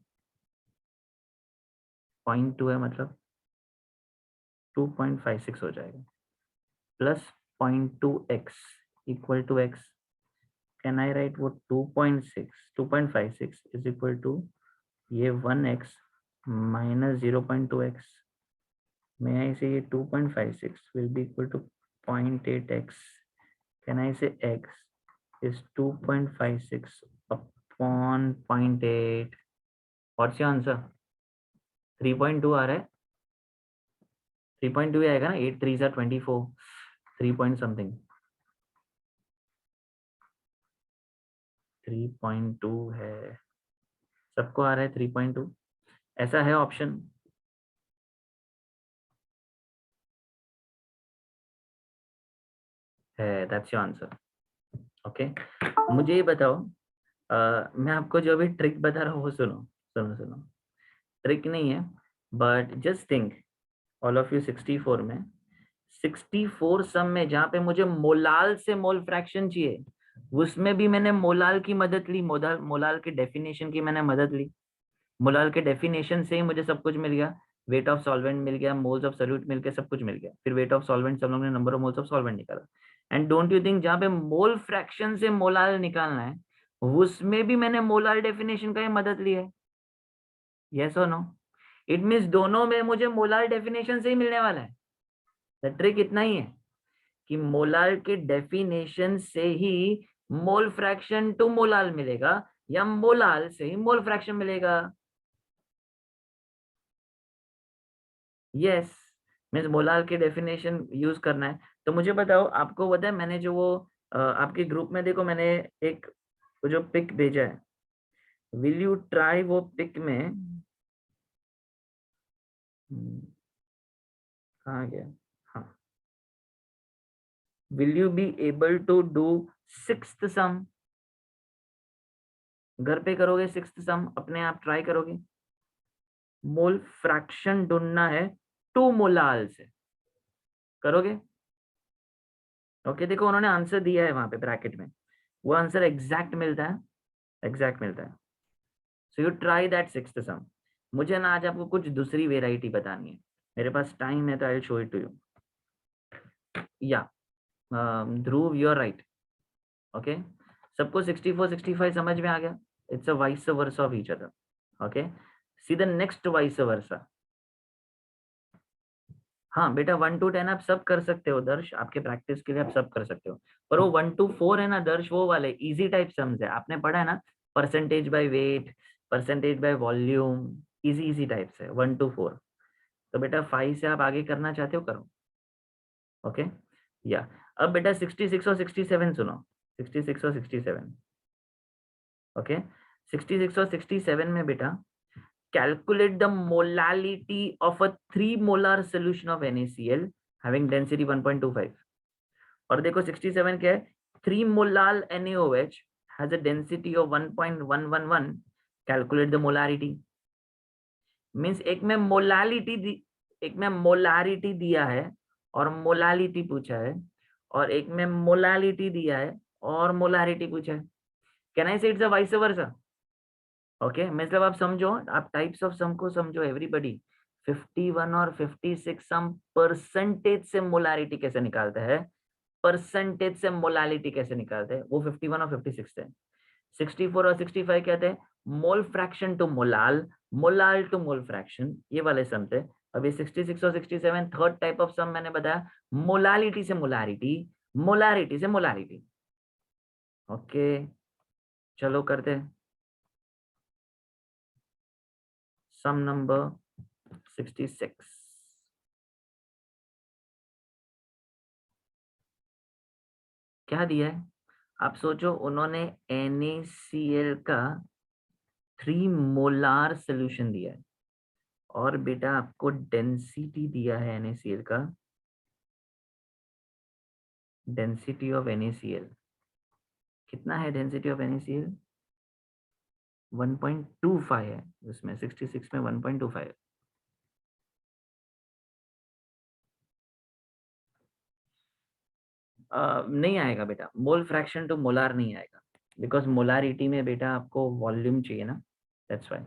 0.2 है मतलब 2.56 हो जाएगा, plus 0.2x equal to x। Can I write वो 2.56 इज इक्वल टू ये 1x minus 0.2x। may I say 2.56 will be equal to 0.8x? Can I say x is 2.56 upon 0.8? What's your answer? 3.2 आ रहा है, 3.2 आएगा ना? 8 3 जा 24, 3 point something, 3.2 है। सबको आ रहा है 3.2? ऐसा है ऑप्शन? है, दैट्स योर आंसर। ओके, मुझे ये बताओ, मैं आपको जो अभी ट्रिक बता रहा हूँ वो सुनो सुनो सुनो। ट्रिक नहीं है, but just think, all of you 64 में 64 सम में जहां पे मुझे मोलाल से मोल फ्रैक्शन चाहिए, उसमें भी मैंने मोलाल की मदद ली, मोलाल के डेफिनेशन की मैंने मदद ली। मोलाल के डेफिनेशन से ही मुझे सब कुछ मिल गया। वेट ऑफ सॉल्वेंट मिल गया, मोल्स ऑफ सोल्यूट मिल गया, सब कुछ मिल गया। फिर वेट ऑफ सॉल्वेंट सब लोगों ने number of moles of solvent निकाला। एंड डोंट यू थिंक जहां पे मोल फ्रैक्शन से मोलाल निकालना है उसमें भी मैंने मोलाल डेफिनेशन का ही मदद लिया है? यस और नो? इट मीन्स दोनों में मुझे मोलाल डेफिनेशन से ही मिलने वाला है। द ट्रिक इतना ही है कि मोलाल के डेफिनेशन से ही मोल फ्रैक्शन टू मोलाल मिलेगा या मोलाल से ही मोल फ्रैक्शन मिलेगा। यस, मीन्स मोलाल के डेफिनेशन यूज करना है। तो मुझे बताओ, आपको पता है मैंने जो वो आपके ग्रुप में देखो मैंने एक वो जो पिक भेजा है, विल यू ट्राई वो पिक में कहाँ गया, हाँ, will you be able to do sixth sum? घर पे करोगे सिक्स्थ सम, अपने आप ट्राई करोगे? मोल फ्रैक्शन ढूंढना है टू मोलाल से, करोगे? ओके, देखो उन्होंने आंसर दिया है वहां पे ब्रैकेट में, वो आंसर एग्जैक्ट मिलता है, एग्जैक्ट मिलता है। So you try that sixth sum. मुझे ना आज आपको कुछ दूसरी वेराइटी बतानी है, मेरे पास टाइम है तो I will show it to you. या Dhruv you are right. Okay, सबको 64 65 समझ में आ गया? It's a vice versa of each other. Okay, see the next vice versa. हाँ बेटा, 1 to 10 आप सब कर सकते हो दर्श, आपके प्रैक्टिस के लिए आप सब कर सकते हो, पर वो 1 to 4 है ना दर्श, वो वाले इजी टाइप सम्स है, आपने पढ़ा है ना, percentage by weight, percentage by volume, easy easy type से 1 to 4। तो बेटा 5 से आप आगे करना चाहते हो, करो। ओके, या अब बेटा 66 और 67 सुनो, 66 और 67। ओके, 66 और 67 में बेटा calculate the molality of a 3 molar solution of NaCl having density 1.25। और देखो 67 क्या है, 3 molal NaOH has a density of 1.111। calculate the molarity। Means एक में मोलारिटी दिया है और मोलालिटी पूछा है, और एक में मोलालिटी दिया है और मोलारिटी पूछा है। कैन आई से it's a vice versa? Okay, मतलब आप समझो, आप टाइप्स ऑफ सम को समझो एवरीबॉडी। 51 और 56 सम परसेंटेज से मोलारिटी कैसे निकालते हैं, परसेंटेज से मोलालिटी कैसे निकालते हैं, वो 51 और 56 है। 64 और 65 कहते हैं mole fraction to molal, molal to mole fraction, ये वाले सम थे। अभी 66 और 67 थर्ड टाइप ऑफ सम मैंने बताया, मोलालिटी से मोलारिटी, मोलारिटी से मोलारिटी। ओके, चलो करते हैं सम नंबर 66। क्या दिया है आप सोचो, उन्होंने NaCl का 3 मोलार सोल्यूशन दिया है, और बेटा आपको डेंसिटी दिया है NaCl का, डेंसिटी ऑफ NaCl कितना है, डेंसिटी ऑफ NaCl 1.25 है, उसमें 66 में 1.25 है। नहीं आएगा बेटा, मोल फ्रैक्शन टू मोलार नहीं आएगा, बिकॉज मोलारिटी में बेटा आपको वॉल्यूम चाहिए ना, दैट्स व्हाई।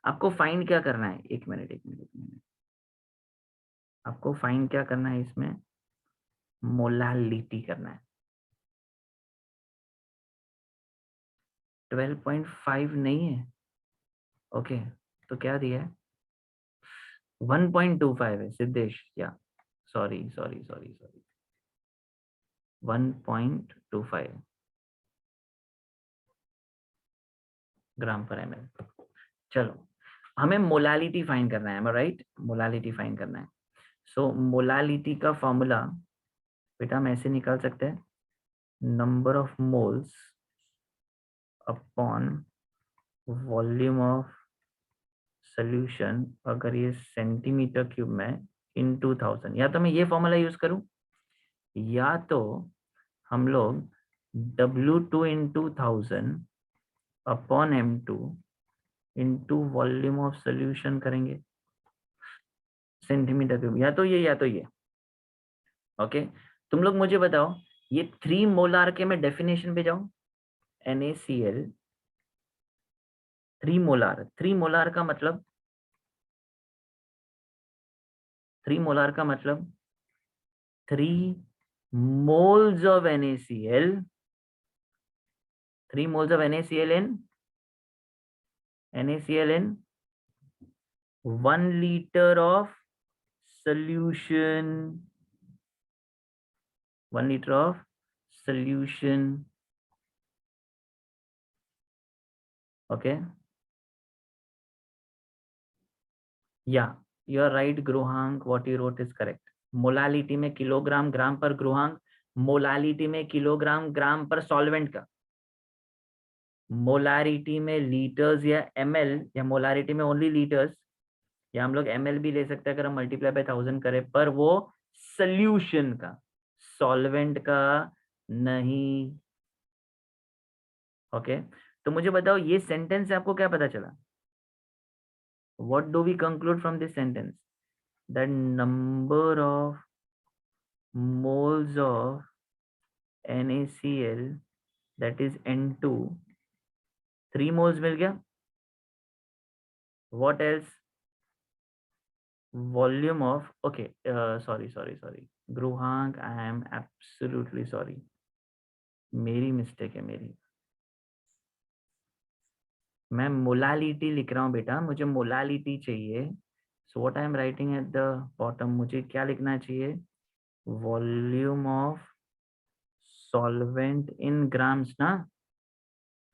आपको फाइंड क्या करना है, एक मिनट एक मिनट एक मिनट, आपको फाइंड क्या करना है इसमें, मोलालिटी करना है। 12.5 नहीं है, ओके, तो क्या दिया है, 1.25 है सिद्धेश, या सॉरी सॉरी सॉरी सॉरी, 1.25 ग्राम पर ml। चलो, हमें मोलालिटी फाइंड करना है, राइट, मोलालिटी फाइंड करना है। सो मोलालिटी का फॉर्मूला बेटा हम ऐसे निकाल सकते हैं, number of moles upon volume of solution, अगर ये सेंटीमीटर क्यूब में, इन 2000। या तो मैं ये फॉर्मूला यूज करूं, या तो हम लोग W2 into 1000 upon M2 into volume of solution करेंगे सेंटीमीटर क्यूब, या तो ये या तो ये। ओके, तुम लोग मुझे बताओ, ये 3 मोलार के मैं डेफिनेशन पे जाऊं, NaCl 3 मोलार, 3 मोलार का मतलब 3 मोलार का मतलब 3 moles of NaCl, 3 moles of NaCl in 1 liter of solution. 1 liter of solution. Okay. Yeah, you are right, Gruhank. What you wrote is correct. Molality में kilogram gram पर ग्रुहांक, molality में kilogram gram पर solvent का, molarity में litres या ml, या molarity में only litres, या हम लोग ml भी ले सकते हैं अगर हम मल्टीप्लाई बाय 1000 करें, पर वो सॉल्यूशन का, सॉल्वेंट का नहीं। ओके, तो मुझे बताओ ये सेंटेंस से आपको क्या पता चला? What do we conclude from this sentence? That number of moles of NaCl, that is N2, 3 moles मिल गया। What else? Volume of, okay, sorry Gruhank, I am absolutely sorry, मेरी मिस्टेक है मेरी, मैं मोलालिटी लिख रहा हूँ बेटा, मुझे मोलालिटी चाहिए। So what I am writing at the bottom, मुझे क्या लिखना चाहिए? Volume of solvent in grams ना,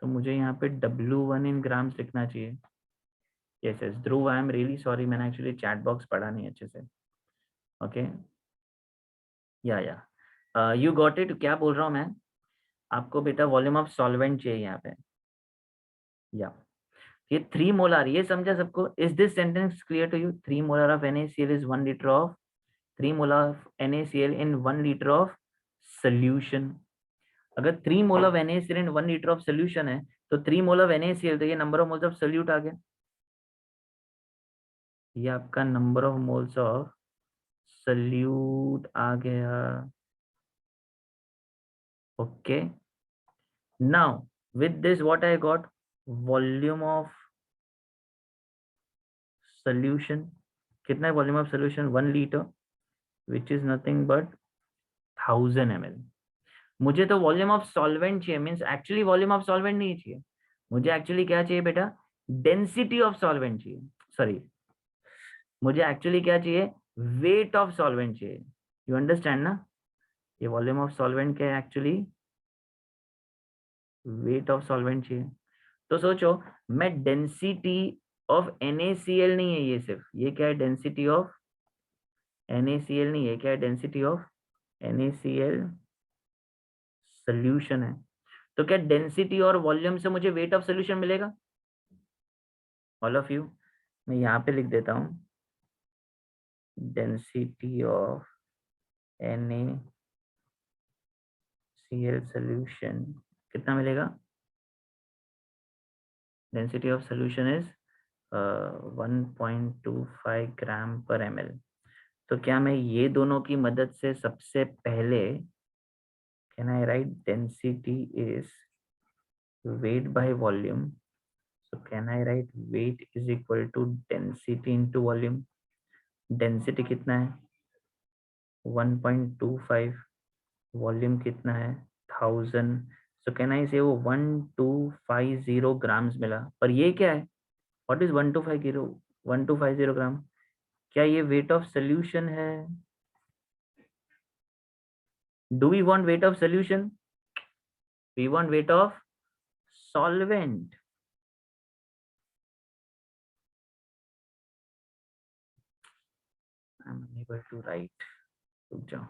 तो मुझे यहाँ पे W1 इन ग्राम्स लिखना चाहिए। Yes yes Dhruv, I am really sorry, मैंने एक्चुअली चैट बॉक्स पढ़ा नहीं अच्छे से। ओके, या यू गॉट इट। क्या बोल रहा हूँ मैं आपको बेटा? वॉल्यूम ऑफ सॉल्वेंट चाहिए यहाँ पे। या ये 3 मोलार, ये समझा सबको? Is this sentence clear to you? 3 molar of NaCl इज 1 litre of, 3 molar of NaCl in 1 litre of solution. अगर 3 mole of NaCl in 1 litre of solution है, तो 3 मोल ऑफ NaCl, तो ये number of moles of solute आ गया, ये आपका number of moles of solute आ गया। Okay, now with this what I got? Volume of solution, कितना है volume of solution? 1 litre, which is nothing but 1000 ml। मुझे तो वॉल्यूम ऑफ सॉल्वेंट चाहिए, means actually volume of solvent नहीं चाहिए, मुझे एक्चुअली क्या चाहिए बेटा? डेंसिटी ऑफ सॉल्वेंट चाहिए। सॉरी, मुझे एक्चुअली क्या चाहिए? वेट ऑफ सॉल्वेंट चाहिए। यू अंडरस्टैंड ना? ये वॉल्यूम ऑफ सॉल्वेंट क्या है? एक्चुअली वेट ऑफ सॉल्वेंट चाहिए। तो सोचो, मैं डेंसिटी ऑफ NaCl नहीं है ये, सिर्फ ये क्या है? डेंसिटी ऑफ NaCl नहीं है, क्या है? डेंसिटी ऑफ NaCl सोल्यूशन है। तो क्या डेंसिटी और वॉल्यूम से मुझे वेट ऑफ सोल्यूशन मिलेगा? ऑल ऑफ यू, मैं यहाँ पे लिख देता हूँ, डेंसिटी ऑफ NaCl सोल्यूशन कितना मिलेगा? डेंसिटी ऑफ सोल्यूशन इज 1.25 ग्राम पर ml। तो क्या मैं ये दोनों की मदद से सबसे पहले, can I right density is weight by volume, so can I write weight is equal to density into volume? Density कितना है? 1.25, वॉल्यूम कितना है? 1000। सो कैन आई से वो 1250 ग्राम्स मिला, पर ये क्या है? What is 1250 gram? क्या ये वेट ऑफ सोल्यूशन है? Do we want weight of solution? We want weight of solvent. I am unable to write, रुक जाओ।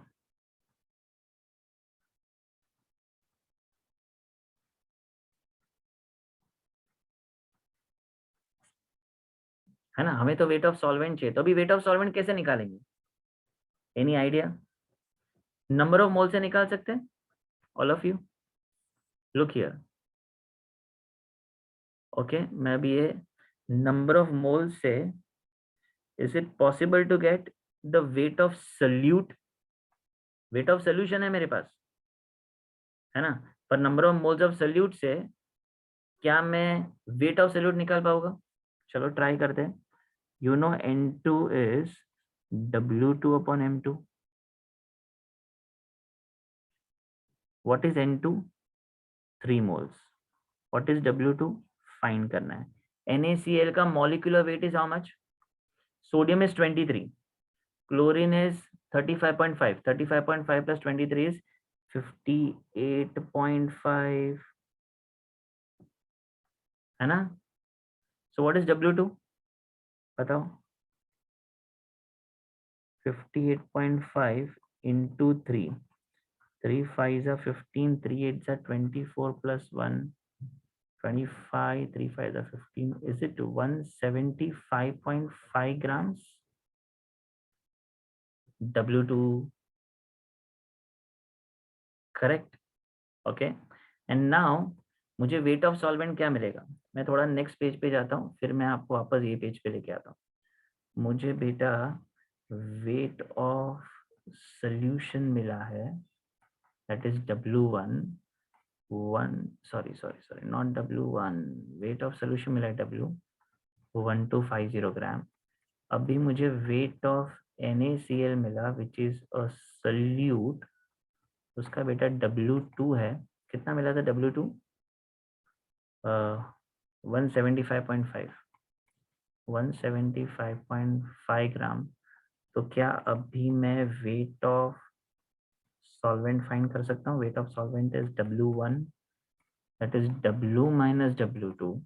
है ना, हमें तो वेट ऑफ सॉल्वेंट चाहिए, तो अभी वेट ऑफ सॉल्वेंट कैसे निकालेंगे? Any idea? Number of mole से निकाल सकते हैं। All of you look here. Okay, मैं भी ये नंबर ऑफ मोल से, is it possible to get the weight of solute? Weight of solution है मेरे पास, है ना, पर number of moles of solute से क्या मैं वेट ऑफ सोल्यूट निकाल पाऊंगा? चलो ट्राई करते हैं। You know N2 is W2 upon M2. What is N2? 3 moles. What is W2? Find करना है. NaCl का molecular weight is how much? Sodium is 23. Chlorine is 35.5. 35.5 plus 23 is 58.5. है ना? So what is W2? बताओ. 58.5 into 3. 3 5s are 15. 3 8s are 24 plus 1. 25. 3 5s are 15. Is it 175.5 grams? W2. Correct. Okay. And now मुझे weight of solvent क्या मिलेगा. मैं थोड़ा next page पे जाता हूँ, फिर मैं आपको वापस ये पेज पे लेके आता हूँ. मुझे बेटा वेट ऑफ सोल्यूशन मिला है, that is W1. Sorry not W1. Wait of solution मिला है W1250 ग्राम. अभी मुझे वेट ऑफ NaCl मिला विच इज अ सोल्यूट, उसका बेटा W2 है. कितना मिला था W2? 175.5. 175.5 ग्राम. तो क्या अभी मैं वेट ऑफ सॉल्वेंट फाइंड कर सकता हूँ. Weight of solvent is W1, that is W minus W2.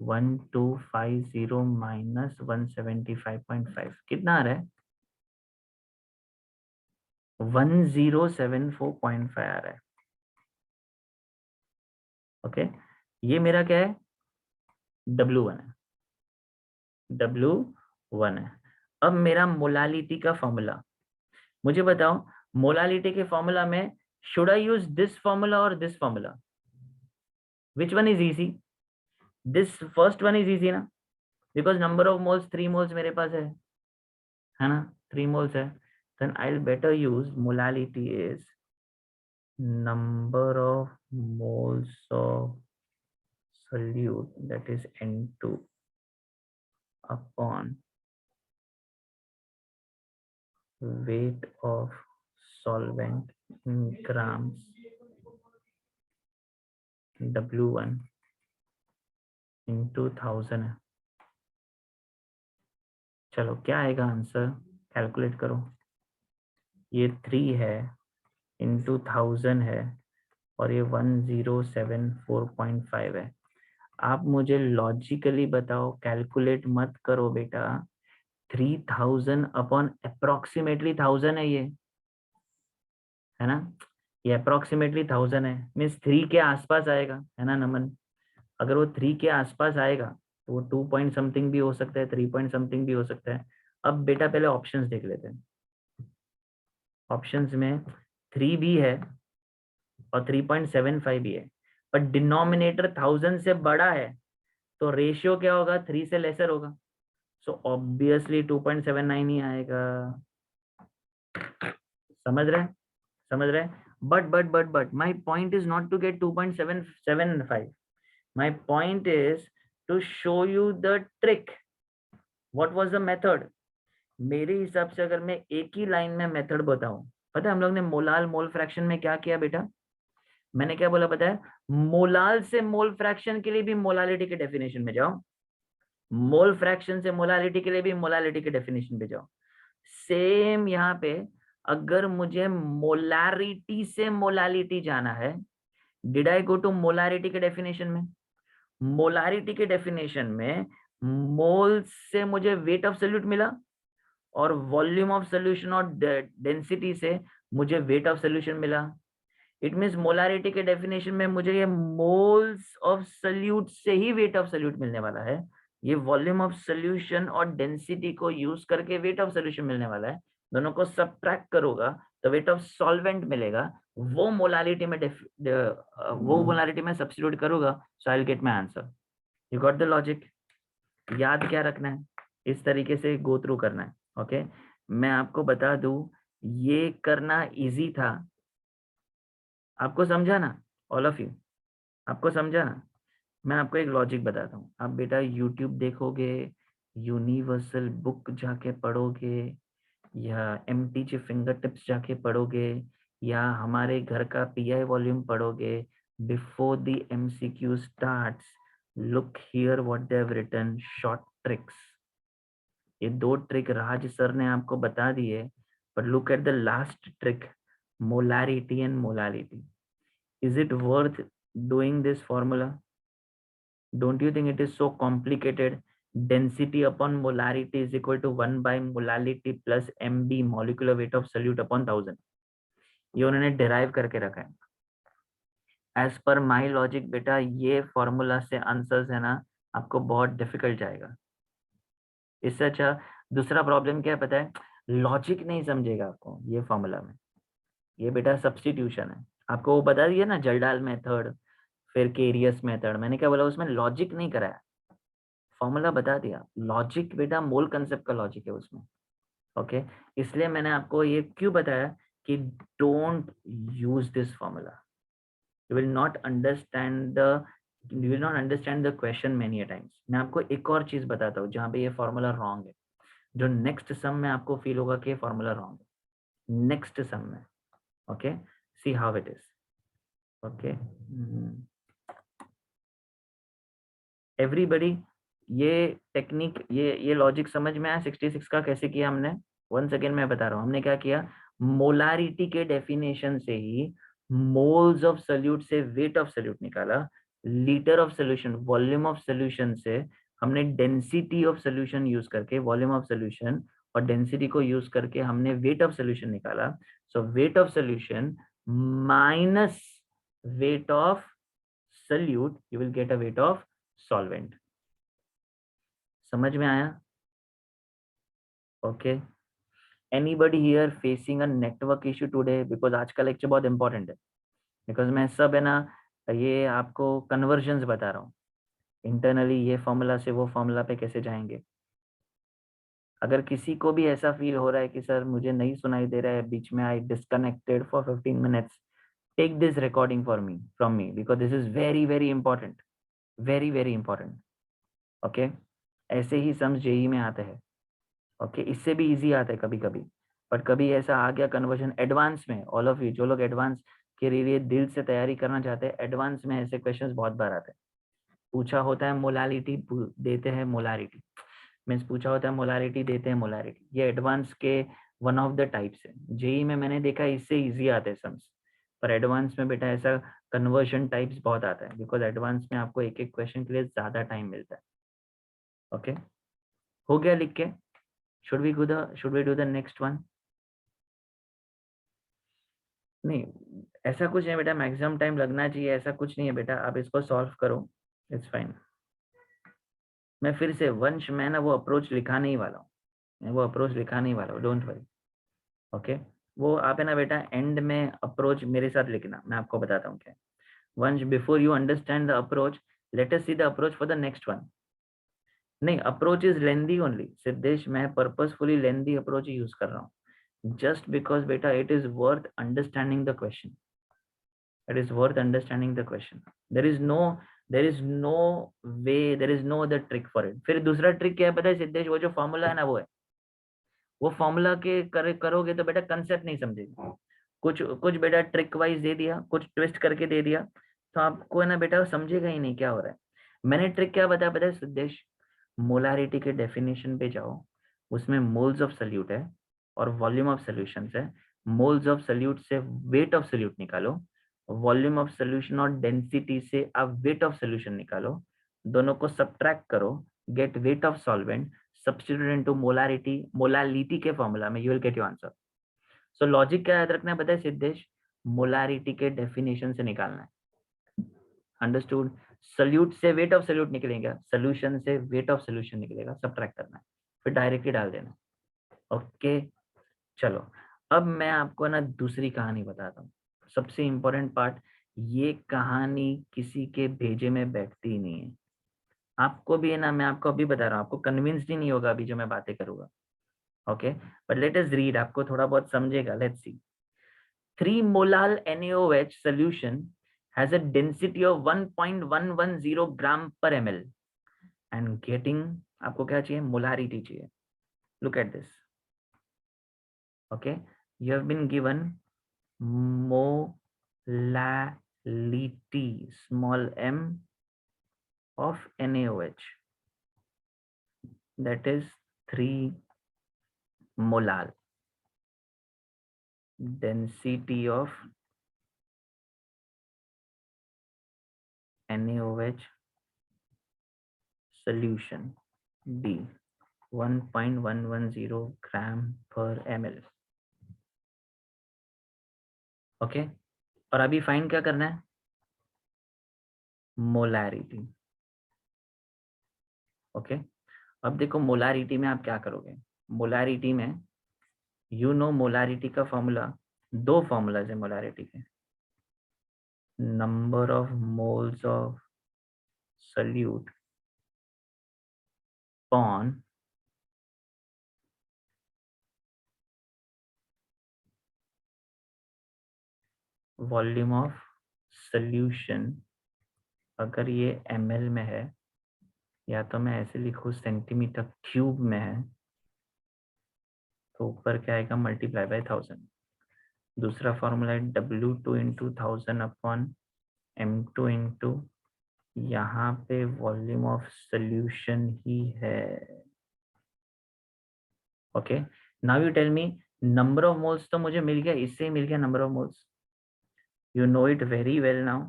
1250 minus 175.5 कितना आ रहा है? 1074.5 आ रहा है. ओके. ये मेरा क्या है? W1 है. W1 है. अब मेरा मोलालिटी का फॉर्मूला मुझे बताओ. मोलालिटी के फॉर्मूला में should I use this formula और this formula? Which one is easy? This first one is easy ना, because number of moles 3 moles मेरे पास है ना. 3 मोल्स है. Then I will better use molality is number of moles of solute, that is N2 upon weight of solvent in grams W1 into 1000 है. चलो क्या आएगा आंसर, कैलकुलेट करो. ये 3 है इंटू 1000 है और ये 1074.5 है. आप मुझे लॉजिकली बताओ, कैलकुलेट मत करो बेटा. 3000 अपॉन अप्रोक्सीमेटली 1000 है ये, है ना. ये अप्रोक्सीमेटली 1000 है, मीन्स 3 के आसपास आएगा, है ना नमन. अगर वो 3 के आसपास आएगा तो वो 2 पॉइंट समथिंग भी हो सकता है, 3 पॉइंट समथिंग भी हो सकता है. अब बेटा पहले ऑप्शंस देख लेते हैं. ऑप्शंस में 3 भी है और 3.75 भी है, पर डिनोमिनेटर 1000 से बड़ा है तो रेशियो क्या होगा, 3 से लेसर होगा. सो ऑब्वियसली 2.79 ही आएगा. समझ रहे. But my point is not to गेट 2.775. My point is to show you the trick. What was the method? मेरे हिसाब से अगर मैं एक ही लाइन में मेथड बताऊं, पता है हम लोग ने मोलाल मोल फ्रैक्शन में क्या किया बेटा? मैंने क्या बोला पता है? मोलाल से मोल फ्रैक्शन के लिए भी मोलालिटी के डेफिनेशन में जाओ, मोल फ्रैक्शन से मोलालिटी के लिए भी मोलालिटी के डेफिनेशन पे जाओ. सेम यहाँ पे अगर मुझे मोलारिटी से मोलालिटी जाना है, did I go to molarity के डेफिनेशन में? मोलारिटी के डेफिनेशन में मोल से मुझे वेट ऑफ सोल्यूट मिला और वॉल्यूम ऑफ सोल्यूशन और डेंसिटी से मुझे वेट ऑफ सोल्यूशन मिला. इट मीन्स मोलारिटी के डेफिनेशन में मुझे ये मोल्स ऑफ सोल्यूट से ही वेट ऑफ सोल्यूट मिलने वाला है. ये वॉल्यूम ऑफ सोल्यूशन और डेंसिटी को यूज करके वेट ऑफ सोल्यूशन मिलने वाला है. दोनों को सबट्रैक्ट करोगा तो वेट ऑफ सॉल्वेंट मिलेगा. वो मोलारिटी में सब्स्टिट्यूट करूंगा, so I will get my answer. You got the logic? याद क्या रखना है, इस तरीके से गो थ्रू करना है. ओके. मैं आपको बता दूं, ये करना इजी था. आपको समझा ना? ऑल ऑफ यू आपको समझा ना? मैं आपको एक लॉजिक बताता हूँ. आप बेटा YouTube देखोगे, यूनिवर्सल बुक जाके पढ़ोगे या MTG फिंगर टिप्स जाके पढ़ोगे या हमारे घर का PI वॉल्यूम पढ़ोगे, before the MCQ starts, look here what they have written, short tricks. ये 2 ट्रिक राज सर ने आपको बता दिए, but look at the last trick, molarity and molality. Is it worth doing this formula? Don't you think it is so complicated? Density upon molarity is equal to 1 by molality plus MB, molecular weight of solute upon 1000. ये उन्होंने derive करके रखा है। As per my logic बेटा, ये formula से answers है ना आपको बहुत डिफिकल्ट जाएगा। इससे अच्छा दूसरा प्रॉब्लम क्या है पता है, लॉजिक नहीं समझेगा आपको ये फॉर्मूला में। ये बेटा सब्स्टिट्यूशन है, आपको वो बता दिया ना, जल्डाल मेथड, फिर केरियस मेथड। मैंने क्या बोला, उसमें लॉजिक नहीं कराया, फॉर्मूला बता दिया। लॉजिक बेटा मोल कंसेप्ट का लॉजिक है उसमें। ओके, इसलिए मैंने आपको ये क्यों बताया कि don't use this formula, you will not understand the question many times. मैं आपको एक और चीज बताता हूँ जहाँ पे ये फॉर्मूला रॉन्ग है, जो नेक्स्ट सम में आपको फील होगा कि फॉर्मूला रॉन्ग है, नेक्स्ट सम में। Okay, see how it is. Okay everybody, ये टेक्निक, ये लॉजिक समझ में आया 66 का कैसे किया हमने? वंस अगेन मैं बता रहा हूँ, हमने क्या किया, मोलारिटी के डेफिनेशन से ही मोल्स ऑफ सोल्यूट से वेट ऑफ सोल्यूट निकाला, litre of solution volume of solution से हमने डेंसिटी ऑफ सोल्यूशन यूज करके वॉल्यूम ऑफ सोल्यूशन और डेंसिटी को यूज करके हमने वेट ऑफ सोल्यूशन निकाला। So weight of solution minus weight of solute, you will get a weight of solvent. समझ में आया? Okay, anybody here facing a network issue today? Because आज का लेक्चर बहुत इंपॉर्टेंट है, बिकॉज मैं सब है ना ये आपको कन्वर्जन्स बता रहा हूँ, इंटरनली ये फॉर्मूला से वो फॉर्मूला पे कैसे जाएंगे। अगर किसी को भी ऐसा फील हो रहा है कि सर मुझे नहीं सुनाई दे रहा है, बीच में आई disconnected for 15 minutes, take this recording for me from me because this is very very important, very very important. Okay, ऐसे ही सम्स जेई में आते हैं। ओके, इससे भी इजी आता है कभी कभी, बट कभी ऐसा आ गया कन्वर्जन एडवांस में। ऑल ऑफ यू जो लोग एडवांस के लिए दिल से तैयारी करना चाहते हैं, एडवांस में ऐसे क्वेश्चंस बहुत बार आते हैं। पूछा होता है मोलालिटी देते हैं, मोलारिटी मीन्स पूछा होता है मोलारिटी देते हैं, मोलारिटी। ये एडवांस के वन ऑफ द टाइप्स है। जेई में मैंने देखा इससे इजी आते हैं सम्स, पर एडवांस में बेटा ऐसा कन्वर्जन टाइप्स बहुत आता है, बिकॉज एडवांस में आपको एक एक क्वेश्चन के लिए ज्यादा टाइम मिलता है। ओके, हो गया लिख के? should we do the next one? नहीं, ऐसा कुछ नहीं बेटा, मैक्सिमम टाइम लगना चाहिए ऐसा कुछ नहीं है बेटा, आप इसको सॉल्व करो, इट्स फाइन। मैं फिर से वंश, मैं ना वो अप्रोच लिखा नहीं वाला हूँ, मैं वो अप्रोच लिखा नहीं वाला हूँ, डोंट वरी। ओके, वो आप है ना बेटा एंड में अप्रोच मेरे साथ लिखना, मैं आपको बताता हूँ क्या। Vansh, before you understand the approach, let us see the approach for the next one. नहीं, approach is lengthy only Siddhesh, मैं पर्पसफुली लेंदी अप्रोच ही यूज कर रहा हूँ, just because beta it is worth understanding the question, it is worth understanding the question. There is no way, there is no other trick for it. फिर दूसरा trick क्या है पता है सिद्धेश? वो जो फॉर्मूला है ना, वो है, वो फॉर्मूला के करोगे तो बेटा कंसेप्ट नहीं समझेगा। कुछ कुछ बेटा ट्रिक वाइज दे दिया, कुछ ट्विस्ट करके दे दिया, तो आपको है ना बेटा समझेगा ही नहीं क्या हो रहा है। मैंने ट्रिक क्या बताया पता है सिद्धेश? मोलारिटी के डेफिनेशन पे जाओ, उसमें मोल्स ऑफ सोल्यूट है और वॉल्यूम ऑफ सोल्यूशन है। मोल्स ऑफ सोल्यूट से वेट ऑफ सोल्यूट निकालो, वॉल्यूम ऑफ सोल्यूशन और डेंसिटी से आप वेट ऑफ सोल्यूशन निकालो, दोनों को सब्ट्रैक्ट करो, get weight of solvent, substitute into molarity, molality के फॉर्मूला में, you will get your answer. So logic क्या याद रखना है पता है सिद्धेश? मोलारिटी के डेफिनेशन से निकालना है, अंडरस्टूड? सोल्यूट से वेट ऑफ सोल्यूट निकलेगा, सोल्यूशन से वेट ऑफ सोल्यूशन निकलेगा, सब्ट्रैक्ट करना है, फिर डायरेक्टली डाल देना। ओके, चलो अब मैं आपको ना दूसरी कहानी बताता हूँ, सबसे इंपॉर्टेंट पार्ट। ये कहानी किसी के भेजे में बैठती ही नहीं है, आपको भी है ना, मैं आपको अभी बता रहा हूँ, आपको कन्विंस्ड ही नहीं होगा अभी जो मैं बातें करूंगा। Okay, but let us read, आपको थोड़ा बहुत समझेगा, let's see. 3 molal NaOH solution has a density of 1.110 gram per ml and getting आपको क्या चाहिए, मोलारिटी चाहिए। Look at this, okay, you have been given molality, small m, of NaOH, that is 3 molal. Density of NaOH solution D 1.110 gram per ml. Okay, और अभी find क्या करना है, molarity. Okay, अब देखो मोलारिटी में आप क्या करोगे, मोलारिटी में यू नो मोलारिटी का फॉर्मूला, दो फॉर्मूलाज है मोलारिटी के, number of moles of solute upon volume of solution. अगर ये ml में है, या तो मैं ऐसे लिखूं सेंटीमीटर क्यूब में है, तो ऊपर क्या आएगा, मल्टीप्लाई बाय 1000। दूसरा फॉर्मूला है W2 into 1000 upon M2 into, यहाँ पे वॉल्यूम ऑफ सोल्यूशन ही है। Okay, now you tell me, number of moles तो मुझे मिल गया, इससे ही मिल गया number of moles, you know it very well now.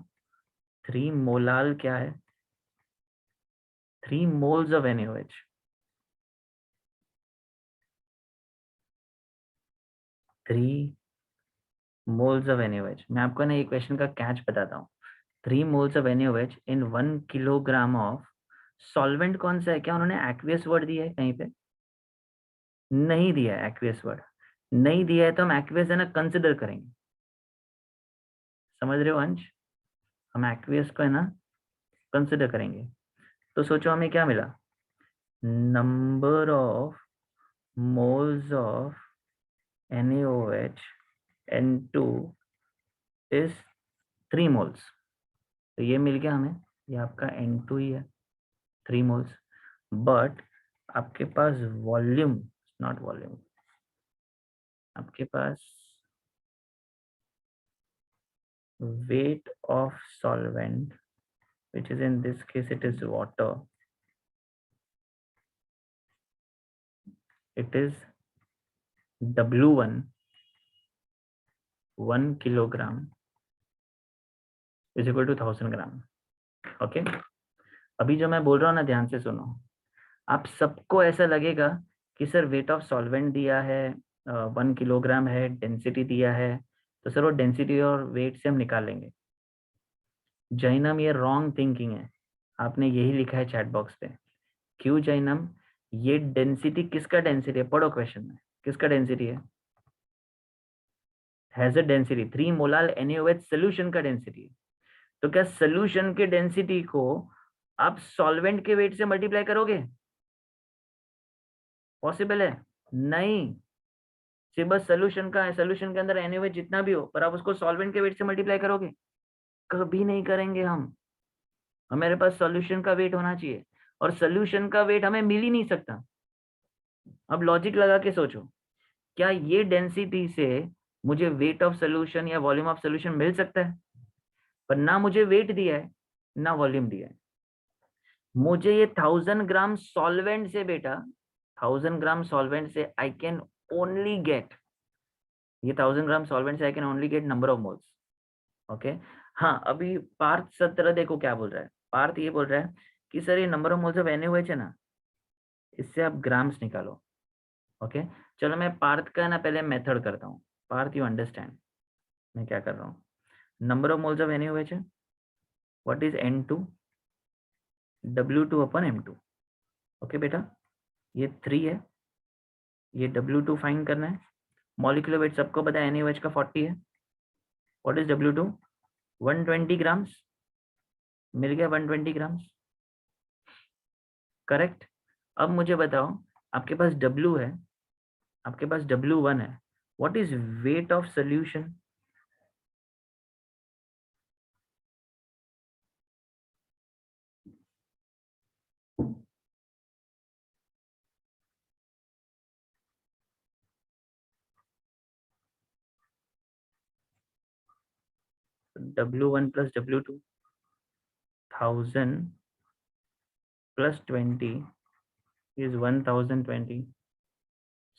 3 molal क्या है, 3 moles of NaOH, 3 moles of NaOH। मैं आपको ना ये क्वेश्चन का कैच बताता हूँ। 3 moles of NaOH in 1 kilogram of solvent कौन सा है, क्या उन्होंने एक्वियस वर्ड दिया है कहीं पे, नहीं दिया है एक्वियस वर्ड, नहीं दिया है तो हम एक्वियस है ना कंसिडर करेंगे, समझ रहे हो अंश, हम एक्वियस को है ना कंसिडर करेंगे। तो सोचो हमें क्या मिला, number of moles of NaOH N2 is 3 moles, तो ये मिल गया हमें, ये आपका N2 ही है 3 मोल्स, बट आपके पास वॉल्यूम, नॉट वॉल्यूम, आपके पास weight of solvent, which is in this case it is water, it is W1 1 kilogram is equal to 1000 gram. Okay, अभी जो मैं बोल रहा हूँ ना ध्यान से सुनो, आप सबको ऐसा लगेगा कि सर वेट ऑफ सॉल्वेंट दिया है 1 किलोग्राम है, डेंसिटी दिया है, तो सर वो डेंसिटी और वेट से हम निकाल लेंगे। जैनम, ये रॉन्ग थिंकिंग है, आपने यही लिखा है चैट बॉक्स पे, क्यों जैनम, ये डेंसिटी किसका डेंसिटी है, पढ़ो क्वेश्चन में, किसका डेंसिटी है, has a density, 3 molal NaOH solution का डेंसिटी है। तो क्या सोल्यूशन के डेंसिटी को आप सॉल्वेंट के वेट से मल्टीप्लाई करोगे, पॉसिबल है, नहीं, सिर्फ बस सोल्यूशन का है, सोल्यूशन के अंदर NaOH जितना भी हो, पर आप उसको सॉल्वेंट के वेट से मल्टीप्लाई करोगे, कभी नहीं करेंगे हम, हमारे पास सॉल्यूशन का वेट होना चाहिए, और सॉल्यूशन का वेट हमें मिल ही नहीं सकता। अब लॉजिक लगा के सोचो, क्या ये डेंसिटी से मुझे वेट ऑफ सोल्यूशन या वॉल्यूम ऑफ सोल्यूशन मिल सकता है, पर ना मुझे वेट दिया है ना वॉल्यूम दिया है, मुझे ये 1000 ग्राम सॉल्वेंट से बेटा, 1000 ग्राम सॉल्वेंट से आई कैन ओनली गेट, ये 1000 ग्राम सॉल्वेंट से I can only get number of moles. Okay, हाँ, अभी पार्थ 17 देखो क्या बोल रहा है, पार्थ ये बोल रहा है कि सर ये number of moles of NaOH है ना, इससे आप ग्राम्स निकालो। ओके, चलो मैं पार्थ का ना पहले मेथड करता हूँ, पार्थ यू अंडरस्टैंड मैं क्या कर रहा हूँ। Number of moles of NaOH है, what is N2, W2 upon M2। Okay बेटा, ये 3 है, ये W2 फाइंड करना है, मॉलिक्यूलर वेट सबको पता है NaOH का 40 है, व्हाट इज W2, 120 ग्राम्स, मिल गया 120 ग्राम्स, करेक्ट। अब मुझे बताओ, आपके पास W है, आपके पास W1 है, what is wait of solution, W1 plus W2, 1000 plus 20 is 1020.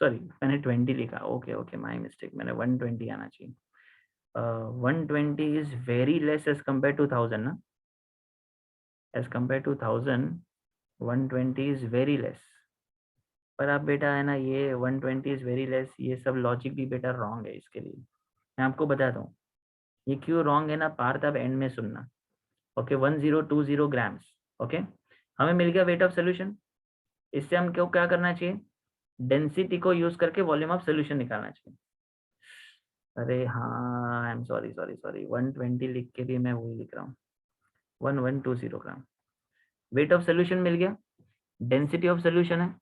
Sorry मैंने 20 लिखा, ओके ओके माय मिस्टेक, मैंने 120 आना चाहिए. 120 is very less as compared to 1000 ना, as compared to 1000 120 is very less. पर आप बेटा है ना ये 120 is very less, ये सब लॉजिक भी बेटा रॉन्ग है. इसके लिए मैं आपको बताता हूँ ये क्यों रॉन्ग है ना. पार्ट अब एंड में सुनना. Okay 1020 grams. ओके हमें मिल गया वेट ऑफ सोल्यूशन. इससे हम क्यों क्या करना चाहिए, डेंसिटी को यूज करके वॉल्यूम ऑफ सोल्यूशन निकालना चाहिए. अरे हाँ I am sorry sorry sorry 120 लिख के भी मैं वही लिख रहा हूँ. 1120 ग्राम वेट ऑफ सोल्यूशन मिल गया, डेंसिटी ऑफ सोल्यूशन है.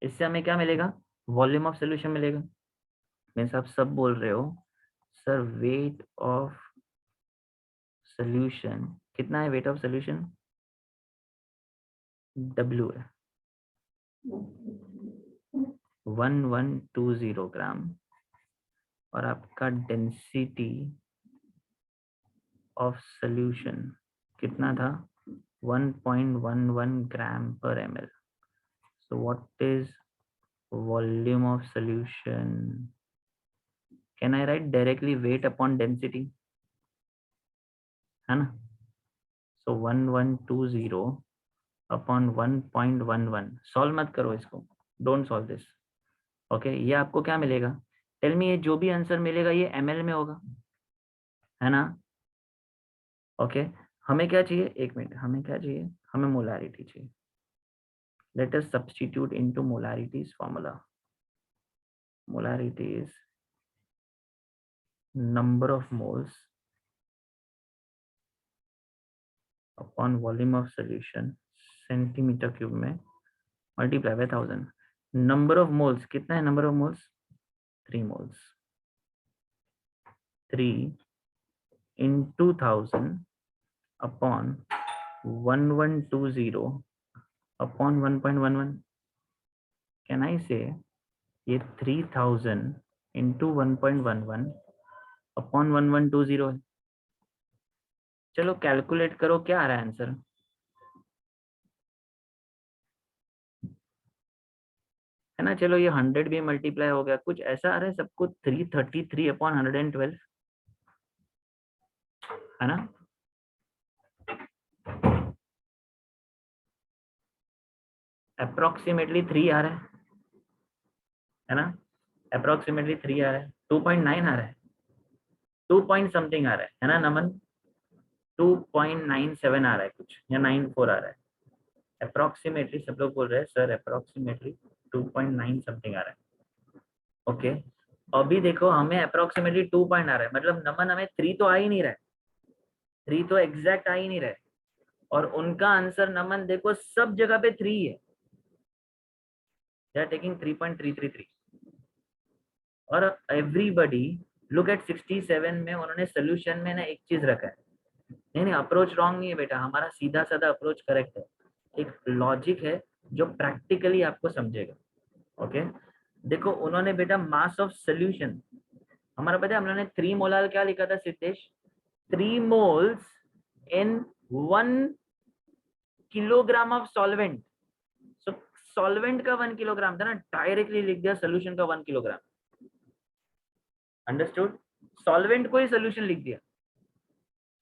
इससे हमें क्या मिलेगा, वॉल्यूम ऑफ सोल्यूशन मिलेगा. मीन्स आप सब बोल रहे हो सर वेट ऑफ सोल्यूशन कितना है, वेट ऑफ सोल्यूशन W है 1120 ग्राम और आपका डेंसिटी ऑफ सोल्यूशन कितना था 1.11 ग्राम पर ml. So what is volume of solution? Can I write directly weight upon density? है ना. So 1120 upon 1.11. सॉल्व मत करो इसको, डोंट सॉल्व दिस. ओके ये आपको क्या मिलेगा, टेल मी. ये जो भी आंसर मिलेगा ये ml में होगा, है ना. ओके हमें क्या चाहिए, एक मिनट, हमें क्या चाहिए, हमें मोलारिटी चाहिए. Let us substitute into molarities formula. Molarity is number of moles upon volume of solution centimetre cube में multiply by 1000. Number of moles कितना है, number of moles 3 moles. 3 into 1000 upon 1120 upon 1.11. Can I say ये 3000 into 1.11 upon 1120 है. चलो calculate करो क्या आ रहा है आंसर. है ना. चलो ये 100 भी मल्टीप्लाई हो गया, कुछ ऐसा आ रहा है सबको 333 अपॉन 112 है ना. अप्रोक्सीमेटली 3 आ रहा है ना. अप्रोक्सीमेटली 3 आ रहा है, 2.9 आ रहा है, 2 पॉइंट समथिंग आ रहा है ना नमन. 2.97 आ रहा है कुछ, या 94 आ रहा है. अप्रोक्सीमेटली सब लोग बोल रहे हैं सर अप्रोक्सीमेटली 2.9 समथिंग आ रहा है. ओके अभी देखो हमें अप्रोक्सीमेटली 2 पॉइंट आ रहा है, मतलब नमन हमें 3 तो आ ही नहीं रहा है, 3 तो एग्जैक्ट आ ही नहीं रहा है. और उनका आंसर नमन देखो सब जगह पे 3 है. दे आर टेकिंग 3.333 और एवरीबडी लुक एट 67 में उन्होंने सोल्यूशन में ना एक चीज रखा है. नहीं अप्रोच रॉन्ग नहीं है बेटा, हमारा सीधा साधा अप्रोच करेक्ट है. एक लॉजिक है जो प्रैक्टिकली आपको समझेगा. ओके देखो उन्होंने बेटा मास ऑफ सोल्यूशन हमारा पता है, हम लोगों ने 3 मोलार क्या लिखा था Siddhesh, 3 moles in 1 kilogram of solvent. So solvent का 1 किलोग्राम था ना, डायरेक्टली लिख दिया सोल्यूशन का 1 किलोग्राम. अंडरस्टूड. सॉल्वेंट को ही सोल्यूशन लिख दिया.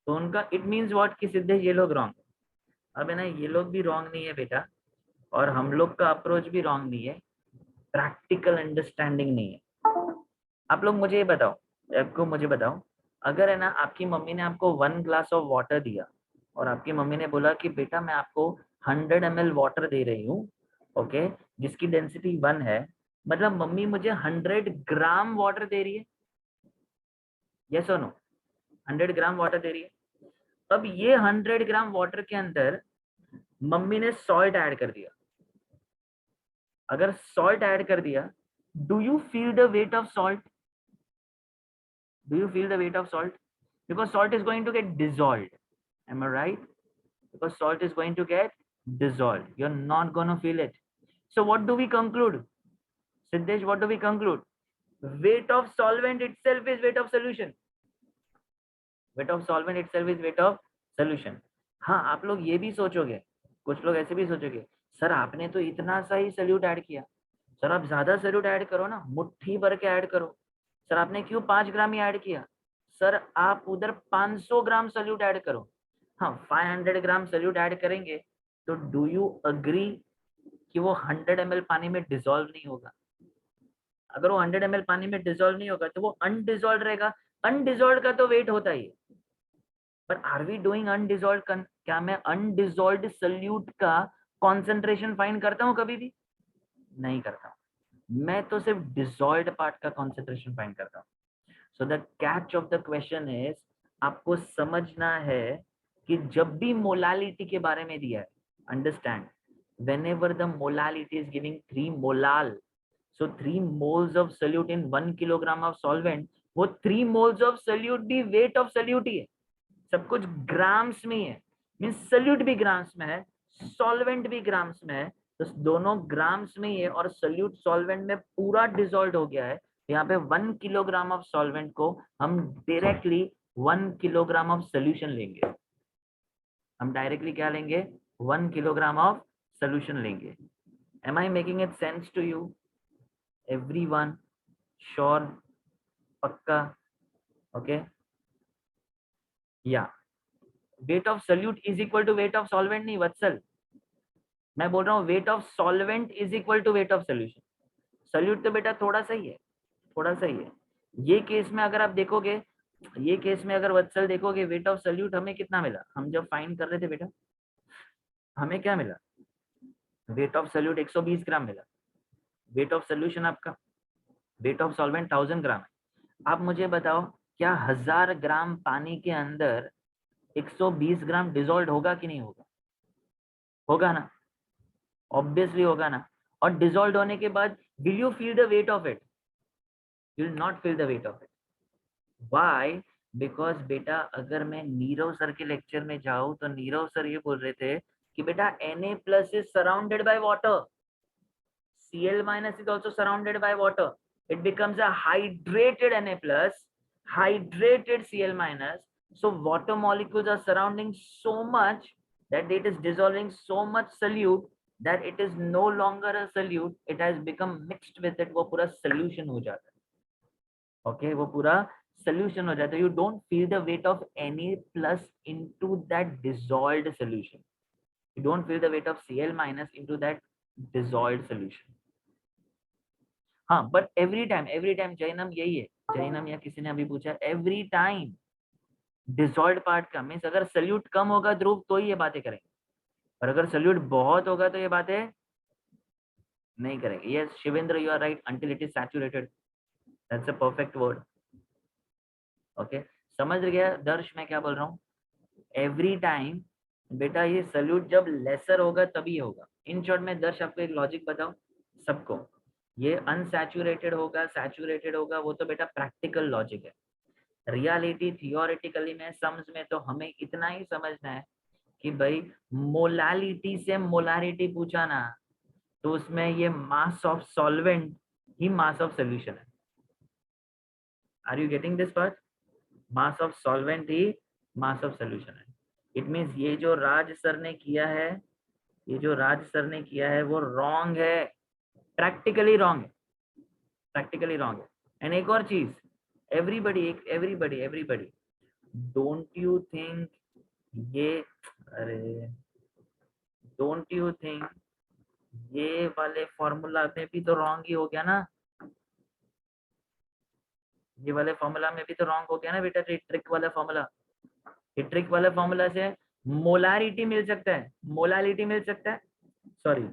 तो उनका इट मींस व्हाट कि सिद्धेश ये लोग रॉन्ग. अब है ना ये लोग भी रॉन्ग नहीं है बेटा, और हम लोग का अप्रोच भी रॉन्ग नहीं है, प्रैक्टिकल अंडरस्टैंडिंग नहीं है. आप लोग मुझे ये बताओ, आपको मुझे बताओ, अगर है ना आपकी मम्मी ने आपको 1 ग्लास ऑफ वाटर दिया और आपकी मम्मी ने बोला कि बेटा मैं आपको 100 ml वाटर दे रही हूँ, ओके जिसकी डेंसिटी 1 है, मतलब मम्मी मुझे 100 ग्राम वाटर दे रही है. यस और नो, 100 ग्राम वाटर दे रही है. अब ये 100 ग्राम वाटर के अंदर मम्मी ने सॉल्ट ऐड कर दिया. अगर सॉल्ट ऐड कर दिया, do you feel the weight of salt? Do you feel the weight of salt? Because salt is going to get dissolved. Am I right? Because salt is going to get dissolved. You're not going to feel it. So what do we conclude? Siddesh, what do we conclude? Weight of solvent itself is weight of solution. Wait of solvent itself is wait of solution. हाँ, आप लोग ये भी सोचोगे, कुछ लोग ऐसे भी सोचोगे, सर आपने तो इतना सा ही सोल्यूट ऐड किया, सर आप ज्यादा सोल्यूट ऐड करो ना, मुट्ठी भर के ऐड करो। सर आपने क्यों 5 ग्राम ही ऐड किया? सर आप उधर 500 ग्राम सोल्यूट ऐड करो। हाँ, 500 ग्राम सोल्यूट ऐड करेंगे तो डू यू अग्री कि वो 100 ml पानी में डिसॉल्व नहीं होगा? अगर वो 100 ml पानी में डिसॉल्व नहीं होगा तो वो अनडिसॉल्व रहेगा। अनडिसॉल्व का तो वेट होता ही है, पर आर वी डूइंग अनडिसॉल्व? क्या मैं अनडिसॉल्व सोल्यूट का कॉन्सेंट्रेशन फाइंड करता हूँ कभी भी? नहीं करता हूँ। मैं तो सिर्फ डिसॉल्व्ड पार्ट का कॉन्सेंट्रेशन फाइंड करता हूँ। So the catch of the question is, आपको समझना है कि जब भी मोलालिटी के बारे में दिया है, understand, whenever the molality is giving 3 molal, so 3 moles of solute in 1 kilogram of solvent, वो 3 moles of solute भी weight of solute ही है, सब कुछ ग्राम्स में ही है, मीन्स सोल्यूट भी ग्राम्स में है, सॉल्वेंट भी ग्राम्स में है, तो दोनों ग्राम्स में ही है और सोल्यूट सॉल्वेंट में पूरा डिसॉल्व हो गया है। यहाँ पे 1 किलोग्राम ऑफ सॉल्वेंट को हम डायरेक्टली 1 किलोग्राम ऑफ सोल्यूशन लेंगे। हम डायरेक्टली क्या लेंगे? 1 किलोग्राम ऑफ सोल्यूशन लेंगे। Am I making it sense to you everyone? Sure? पक्का? ओके या weight of solute is equal to weight of solvent नहीं वत्सल, मैं बोल रहा हूँ weight of solvent is equal to weight of solution. Solute तो बेटा थोड़ा सा ही है, थोड़ा सा ही है। ये केस में अगर आप देखोगे, ये केस में अगर वत्सल देखोगे, वेट ऑफ सोल्यूट हमें कितना मिला? हम जब फाइंड कर रहे थे बेटा, हमें क्या मिला? वेट ऑफ सोल्यूट 120 ग्राम मिला। वेट ऑफ सोल्यूशन आपका, वेट ऑफ सॉल्वेंट 1000 ग्राम है। आप मुझे बताओ, क्या 1000 ग्राम पानी के अंदर 120 ग्राम डिसॉल्व होगा कि नहीं होगा? होगा ना, ऑब्वियसली होगा ना। और डिसॉल्व होने के बाद will you feel the weight of it? You will not feel the weight of it. Why? Because बेटा अगर मैं नीरव सर के लेक्चर में जाऊं तो नीरव सर ये बोल रहे थे कि बेटा Na+ is surrounded by water, Cl- is also surrounded by water, it becomes a hydrated Na+, hydrated Cl-, so water molecules are surrounding so much that it is dissolving so much solute that it is no longer a solute, it has become mixed with it, वो पूरा solution हो जाता है। okay, वो पूरा solution हो जाता है। You don't feel the weight of Na+ into that dissolved solution, you don't feel the weight of Cl- into that dissolved solution। हाँ, बट एवरी टाइम जैनम यही है, जैनम या किसी ने अभी पूछा, एवरी टाइम डिसॉल्व्ड पार्ट का मीन्स अगर सोल्यूट कम होगा ध्रुव तो ही ये बातें करेंगे, और अगर सोल्यूट बहुत होगा तो ये बातें नहीं करेंगे। Yes Shivendra, you are right, until it is saturated, that's a perfect word. Okay, समझ गया दर्श मैं क्या बोल रहा हूँ? एवरी टाइम बेटा ये सोल्यूट जब लेसर होगा तभी होगा। इन शॉर्ट में दर्श आपको एक लॉजिक बताओ सबको, ये अनसैचुरेटेड होगा सैचुरेटेड होगा वो तो बेटा प्रैक्टिकल लॉजिक है। रियलिटी थियोरेटिकली में सम्स में तो हमें इतना ही समझना है कि भाई मोलालिटी से मोलारिटी पूछा ना तो उसमें ये मास ऑफ सॉल्वेंट ही मास ऑफ सोल्यूशन है। Are you getting this part? Mass of solvent ही मास ऑफ सोल्यूशन है। इट मीन्स ये जो राज सर ने किया है, ये जो राज सर ने किया है वो रॉन्ग है, प्रैक्टिकली रॉन्ग है, प्रैक्टिकली रॉन्ग है। एंड एक और चीज, एवरीबडी डोंट यू थिंक ये, अरे डोंट यू थिंक ये वाले फॉर्मूला में भी तो रॉन्ग ही हो गया ना? ये वाले फॉर्मूला में भी तो रॉन्ग हो गया ना बेटा, ट्रिक वाला फॉर्मूला। ये ट्रिक वाला फॉर्मूला से मोलारिटी मिल सकता है, मोलालिटी मिल सकता है, सॉरी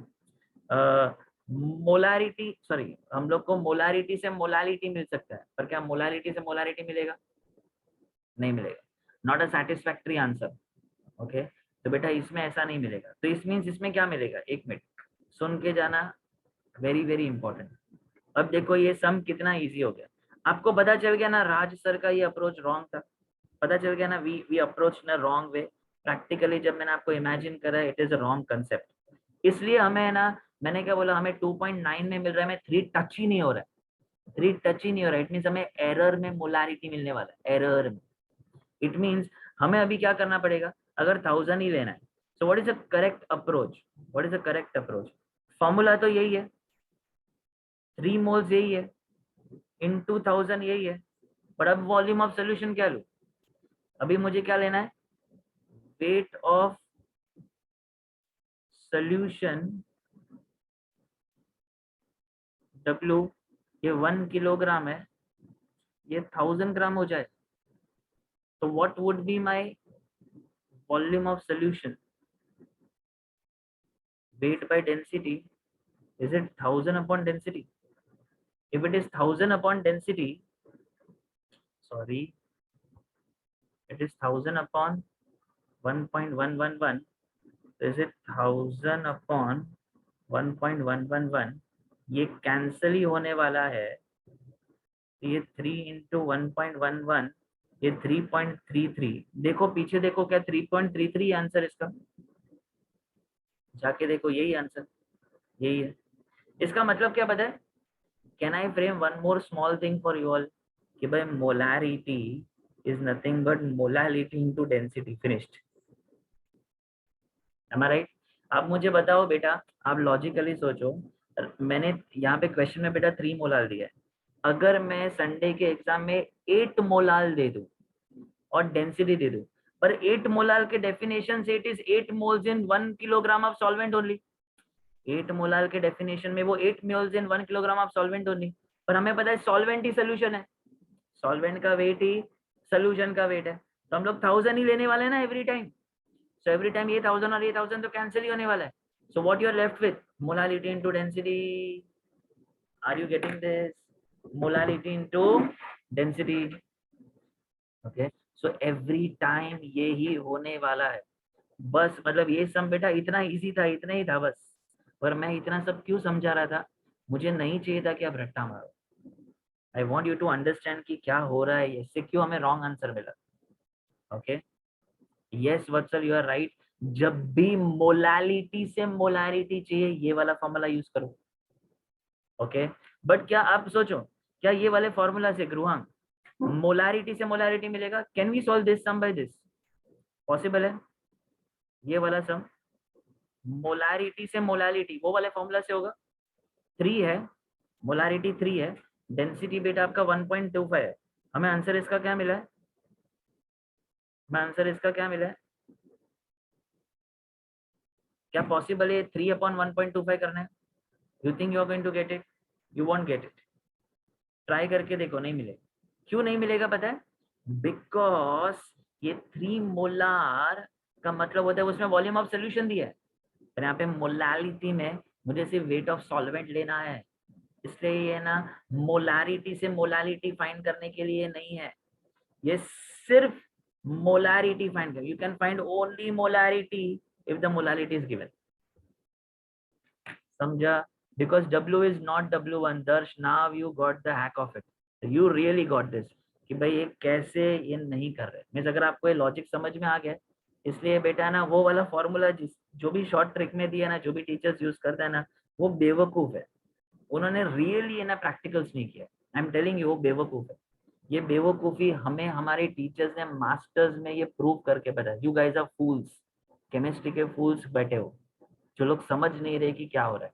मोलारिटी, सॉरी हम लोग को मोलारिटी से मोलालिटी मिल सकता है, पर क्या मोलारिटी से मोलारिटी मिलेगा? नहीं मिलेगा। Not a satisfactory answer. Okay, तो बेटा इसमें ऐसा नहीं मिलेगा, तो इस मीन्स इसमें क्या मिलेगा? एक मिनट सुन के जाना, वेरी वेरी इंपॉर्टेंट। अब देखो ये सम कितना इजी हो गया, आपको पता चल गया ना राज सर का ये अप्रोच रॉन्ग था, पता चल गया ना, we approach in wrong way. Practically जब मैंने आपको इमेजिन करा it is a wrong concept, इसलिए हमें है ना, मैंने क्या बोला, हमें 2.9 में मिल रहा है, हमें 3 टच ही नहीं हो रहा है, 3 टच ही नहीं हो रहा है। इट मीन्स हमें एरर में मोलारिटी मिलने वाला है, एरर में। इट मीन्स हमें अभी क्या करना पड़ेगा, अगर 1000 ही लेना है, so what is the correct approach, what is the correct approach? Formula तो यही है, 3 मोल्स यही है, इनटू 1000 यही है, पर अब वॉल्यूम ऑफ सोल्यूशन क्या लूं? अभी मुझे क्या लेना है, वेट ऑफ सोल्यूशन W, ये 1 किलोग्राम है, ये 1000 ग्राम हो जाए, तो what would be my volume of solution? weight by density, is it 1000 upon density? If it is 1000 upon density, sorry, it is 1000 upon 1.111, is it 1000 upon 1.111? ये cancel ही होने वाला है, तो ये 3 इंटू 1.11, ये 3.33, देखो पीछे देखो, क्या 3.33 आंसर इसका? जाके देखो, यही आंसर, यही है। इसका मतलब क्या पता है? Can I frame one more small thing for you all, कि भाई molarity is nothing but molality into density, finished. Am I right? आप मुझे बताओ बेटा, आप लॉजिकली सोचो, मैंने यहाँ पे क्वेश्चन में बेटा 3 मोलाल दिया है, अगर मैं संडे के एग्जाम में 8 मोलाल दे दूं और डेंसिटी दे दूं, पर 8 मोलाल के डेफिनेशन से it is 8 moles in 1 kilogram of solvent only, 8 molal के डेफिनेशन में वो 8 moles in 1 kilogram of solvent only, पर हमें पता है सॉल्वेंट ही सोल्यूशन है, सॉल्वेंट का वेट ही सोल्यूशन का वेट है, तो हम लोग 1000 ही लेने वाले हैं ना एवरी टाइम, सो एवरी टाइम ये 1000 और ये 1000 तो कैंसिल ही होने वाला है, so what you are left with, molality into density, are you getting this? Molality into density, okay, so every time ये ही होने वाला है, बस मतलब ये सम बेटा इतना इजी था, इतना ही था बस, पर मैं इतना सब क्यों समझा रहा था, मुझे नहीं चाहिए था कि आप रट्टा मारो, I want you to understand कि क्या हो रहा है, इससे क्यों हमें रॉन्ग आंसर मिला, okay? Yes Vatsal, you are right, जब भी मोलालिटी से मोलारिटी चाहिए ये वाला फॉर्मूला यूज करो, ओके? बट क्या आप सोचो, क्या ये वाले फॉर्मूला से ग्रुहांग मोलारिटी से मोलारिटी मिलेगा? Can we solve this sum by this? Possible है? ये वाला सम मोलारिटी से मोलालिटी वो वाले फॉर्मूला से होगा, 3 है, मोलारिटी 3 है, डेंसिटी बेटा आपका 1.25 है, हमें आंसर इसका क्या मिला है? हमें आंसर इसका क्या मिला है? क्या पॉसिबल है 3 अपॉन 1.25 करना है? You think you are going to get it? You won't get it, try करके देखो, नहीं मिलेगा। क्यों नहीं मिलेगा पता है? बिकॉज ये 3 मोलार का मतलब होता है उसमें वॉल्यूम ऑफ सोल्यूशन दिया है, पर यहाँ पे मोलालिटी में मुझे सिर्फ वेट ऑफ सॉल्वेंट लेना है, इसलिए ये ना मोलारिटी से मोलालिटी फाइंड करने के लिए नहीं है, ये सिर्फ मोलारिटी फाइंड कर, you can find only molarity if the molality is given, समझा? Because W is not W1, Darsh, now you got the hack of it, you really got this, कि भाई ये कैसे ये नहीं कर रहे, मीन्स अगर आपको ये लॉजिक समझ में आ गया, इसलिए बेटा ना वो वाला फॉर्मूला जिस जो भी शॉर्ट ट्रिक में दिया ना, जो भी टीचर्स यूज करते हैं ना, वो बेवकूफ है, उन्होंने रियली ना प्रैक्टिकल्स नहीं किया, आई एम टेलिंग यू वो बेवकूफ है, ये बेवकूफी हमें हमारे टीचर्स ने मास्टर्स में ये प्रूव करके बताया, you guys are fools, chemistry के फूल्स बैठे हो, जो लोग समझ नहीं रहे कि क्या हो रहा है,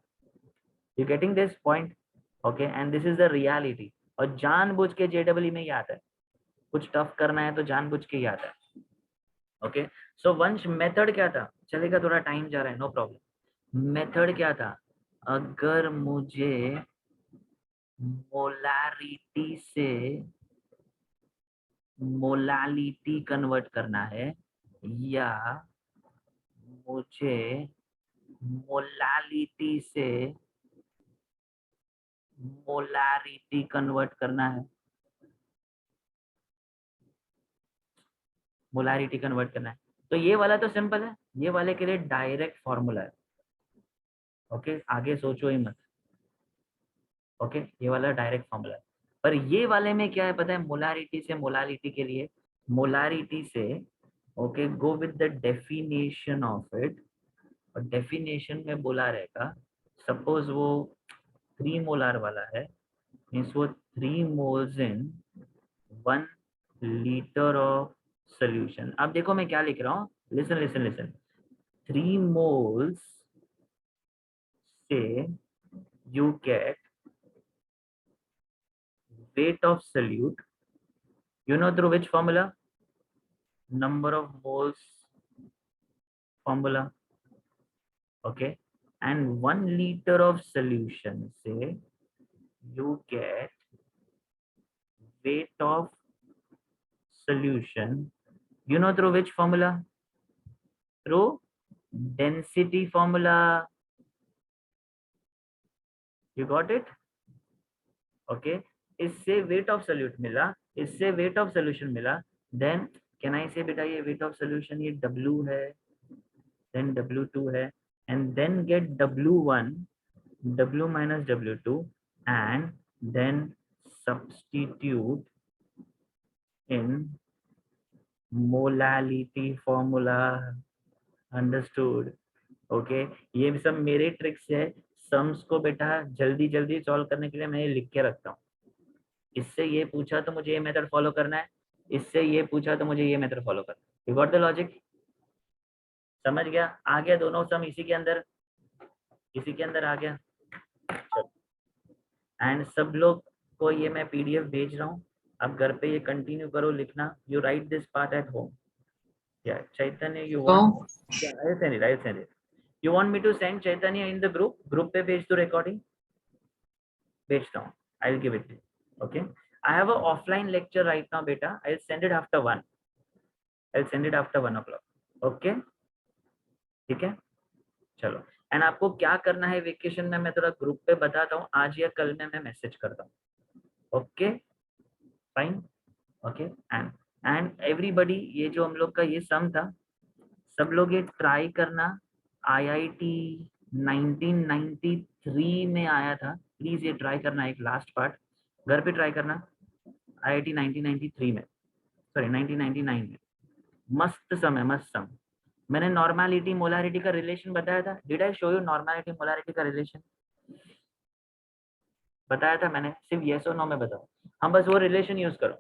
you getting this point? Okay, and this is the reality, और जानबूझ के JEE में ही आता है, कुछ टफ करना है तो जानबूझ के ही आता है, ओके? सो वंश मेथड क्या था, चलेगा, थोड़ा टाइम जा रहा है, नो प्रॉब्लम, मेथड क्या था, अगर मुझे मोलारिटी से मोलालिटी कन्वर्ट करना है, या मुझे मोलालिटी से मोलारिटी कन्वर्ट करना है, मोलारिटी कन्वर्ट करना है, तो ये वाला तो सिंपल है, ये वाले के लिए डायरेक्ट फॉर्मूला है, ओके? आगे सोचो ही मत, ओके? ये वाला डायरेक्ट फॉर्मूला है, पर ये वाले में क्या है पता है, मोलारिटी से मोलालिटी के लिए, मोलारिटी से, okay, go with the definition of it, और डेफिनेशन में बोला रहेगा, सपोज वो 3 मोलार वाला है, मीन्स वो 3 moles in 1 litre of solution. अब देखो मैं क्या लिख रहा हूँ, listen listen listen. 3 moles say you get weight of solute, you know through which formula? Number of moles formula. Okay, and 1 liter of solution, say you get weight of solution, you know through which formula? Through density formula. You got it? Okay, इससे weight of solute मिला, इससे weight of solution मिला, then can I say बेटा ये weight of solution ये W है, then W2 है, and then get W1, W minus W2, and then substitute in molality formula. Understood? Okay ये सब मेरे ट्रिक्स है, सम्स को बेटा जल्दी जल्दी सॉल्व करने के लिए मैं ये लिख के रखता हूँ. इससे ये पूछा तो मुझे ये मेथड फॉलो करना है, इससे ये पूछा तो मुझे ये मेथड फॉलो करना है. You got the logic? समझ गया? आ गया दोनों सम इसी के अंदर आ गया. एंड सब लोग को ये मैं पीडीएफ भेज रहा हूँ, अब घर पे ये कंटिन्यू करो लिखना. You write this part at home. या Chaitanya you want, I send it. You want me to send Chaitanya in the group? Group पे भेज दो recording. भेजता हूँ. I'll give it to you. Okay. I have a offline lecture right now, beta. I'll send it after 1. I'll send it after 1 o'clock. Okay. ठीक है. चलो. And आपको क्या करना है वेकेशन में मैं थोड़ा ग्रुप पे बताता हूँ, आज या कल में मैं मैसेज करता हूँ. Okay fine. Okay and everybody ये जो हम लोग का ये सम था, सब लोग ये ट्राई करना. आईआईटी 1993 में आया था, प्लीज ये ट्राई करना. एक लास्ट पार्ट घर पे ट्राई करना. आईआईटी 1993 में, सॉरी 1999 में. मस्त सम है, मस्त सम. मैंने नॉर्मलिटी मोलारिटी का रिलेशन बताया था. Did I show you normality molarity का रिलेशन? बताया था मैंने, सिर्फ येस और नो में बताओ. हम बस वो रिलेशन यूज करो,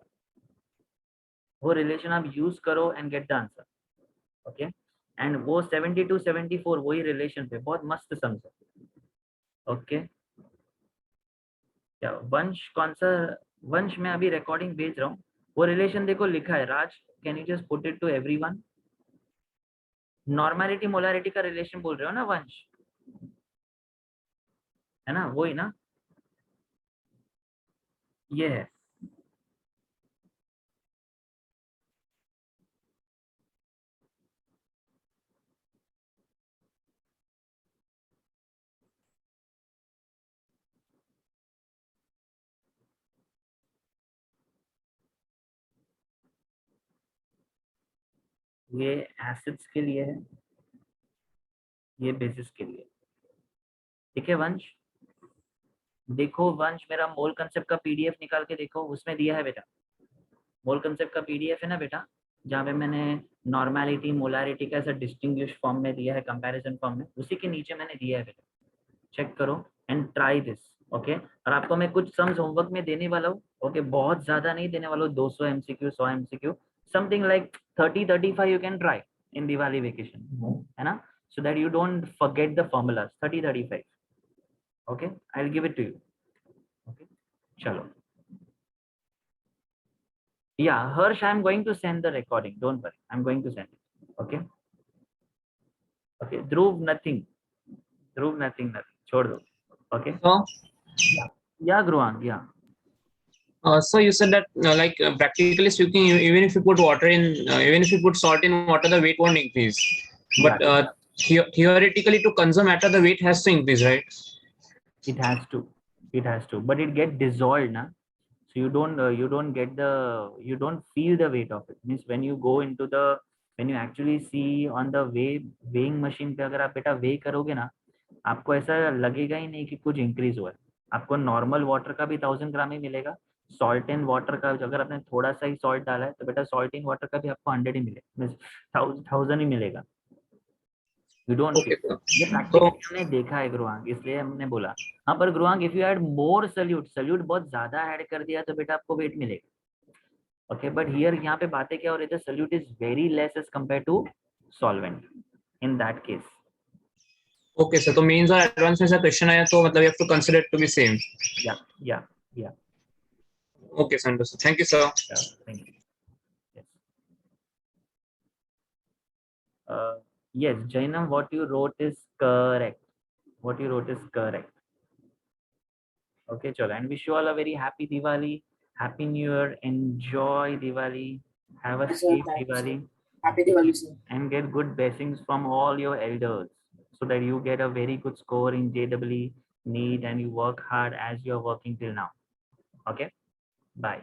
वो रिलेशन आप यूज करो and get the answer. Okay and वो 72 74 वही रिलेशन पे बहुत मस्त सम है. ओके क्या वंश, कौन सा वंश? मैं अभी रिकॉर्डिंग भेज रहा हूँ, वो रिलेशन देखो लिखा है. Raj can you just put it to everyone? Normality molarity का रिलेशन बोल रहे हो ना वंश, है ना? वही ना, ये है. ये एसिड्स के लिए है, ये बेसिस के लिए. ठीक है वंश? देखो वंश मेरा मोल कंसेप्ट का पीडीएफ निकाल के देखो, उसमें दिया है बेटा. मोल कंसेप्ट का पीडीएफ है ना बेटा, जहाँ पे मैंने नॉर्मलिटी मोलारिटी का ऐसा डिस्टिंग्विश फॉर्म में दिया है, कंपैरिजन फॉर्म में, उसी के नीचे मैंने दिया है बेटा. चेक करो एंड ट्राई दिस. ओके और आपको मैं कुछ सम्स होमवर्क में देने वाला हूँ. ओके बहुत ज्यादा नहीं देने वाला हूँ, 200 MCQ 100 MCQ, something like 30-35 you can try in Diwali vacation, है ना? So that you don't forget the formulas. 30-35. Okay I will give it to you. Okay चलो. Yeah, Harsh, I'm going to send the recording. Don't worry, I'm going to send it. Okay. Okay. Dhruv, nothing. Dhruv, nothing. छोड़ दो. Okay. So, Yeah, Gruang. Yeah. so you said that practically speaking, even if you put water in, even if you put salt in water, the weight won't increase. But theoretically, to conserve matter, the weight has to increase, right? It has to. It has to. But it get dissolved, na. So you don't get the, you don't feel the weight of it. Means when you go into the, when you actually see on the weighing machine पे अगर आप बेटा weigh करोगे ना, आपको ऐसा लगेगा ही नहीं कि कुछ इंक्रीज हुआ है. आपको नॉर्मल वाटर का भी 1000 ग्राम ही मिलेगा. सॉल्ट इन वाटर का अगर आपने थोड़ा सा ही सॉल्ट डाला है तो बेटा सॉल्ट इन वाटर का भी आपको 100 ही मिलेगा, 1000 ही मिलेगा. You don't feel. ये प्रैक्टिकली हमने देखा है गुरुआंग, इसलिए हमने बोला. हाँ पर Gurang if you add more solute, solute बहुत ज्यादा ऐड कर दिया तो बेटा आपको वेट मिलेगा. Okay, but here यहाँ पे बातें क्या हो रही है? The solute is very less as compared to solvent in that case. Okay, sir. तो means और advance में से question आया तो मतलब you have to consider it to be same. Yeah. Okay, sir. Understood. Thank you, sir. Yeah, thank you. Yes. Yes, Jainam, what you wrote is correct. Okay, chalo. And wish you all a very happy Diwali, happy New Year. Enjoy Diwali. Have a Yes, sir. safe Thank you, sir. Diwali. Happy Diwali, sir. And get good blessings from all your elders so that you get a very good score in JEE NEET and you work hard as you're working till now. Okay, bye.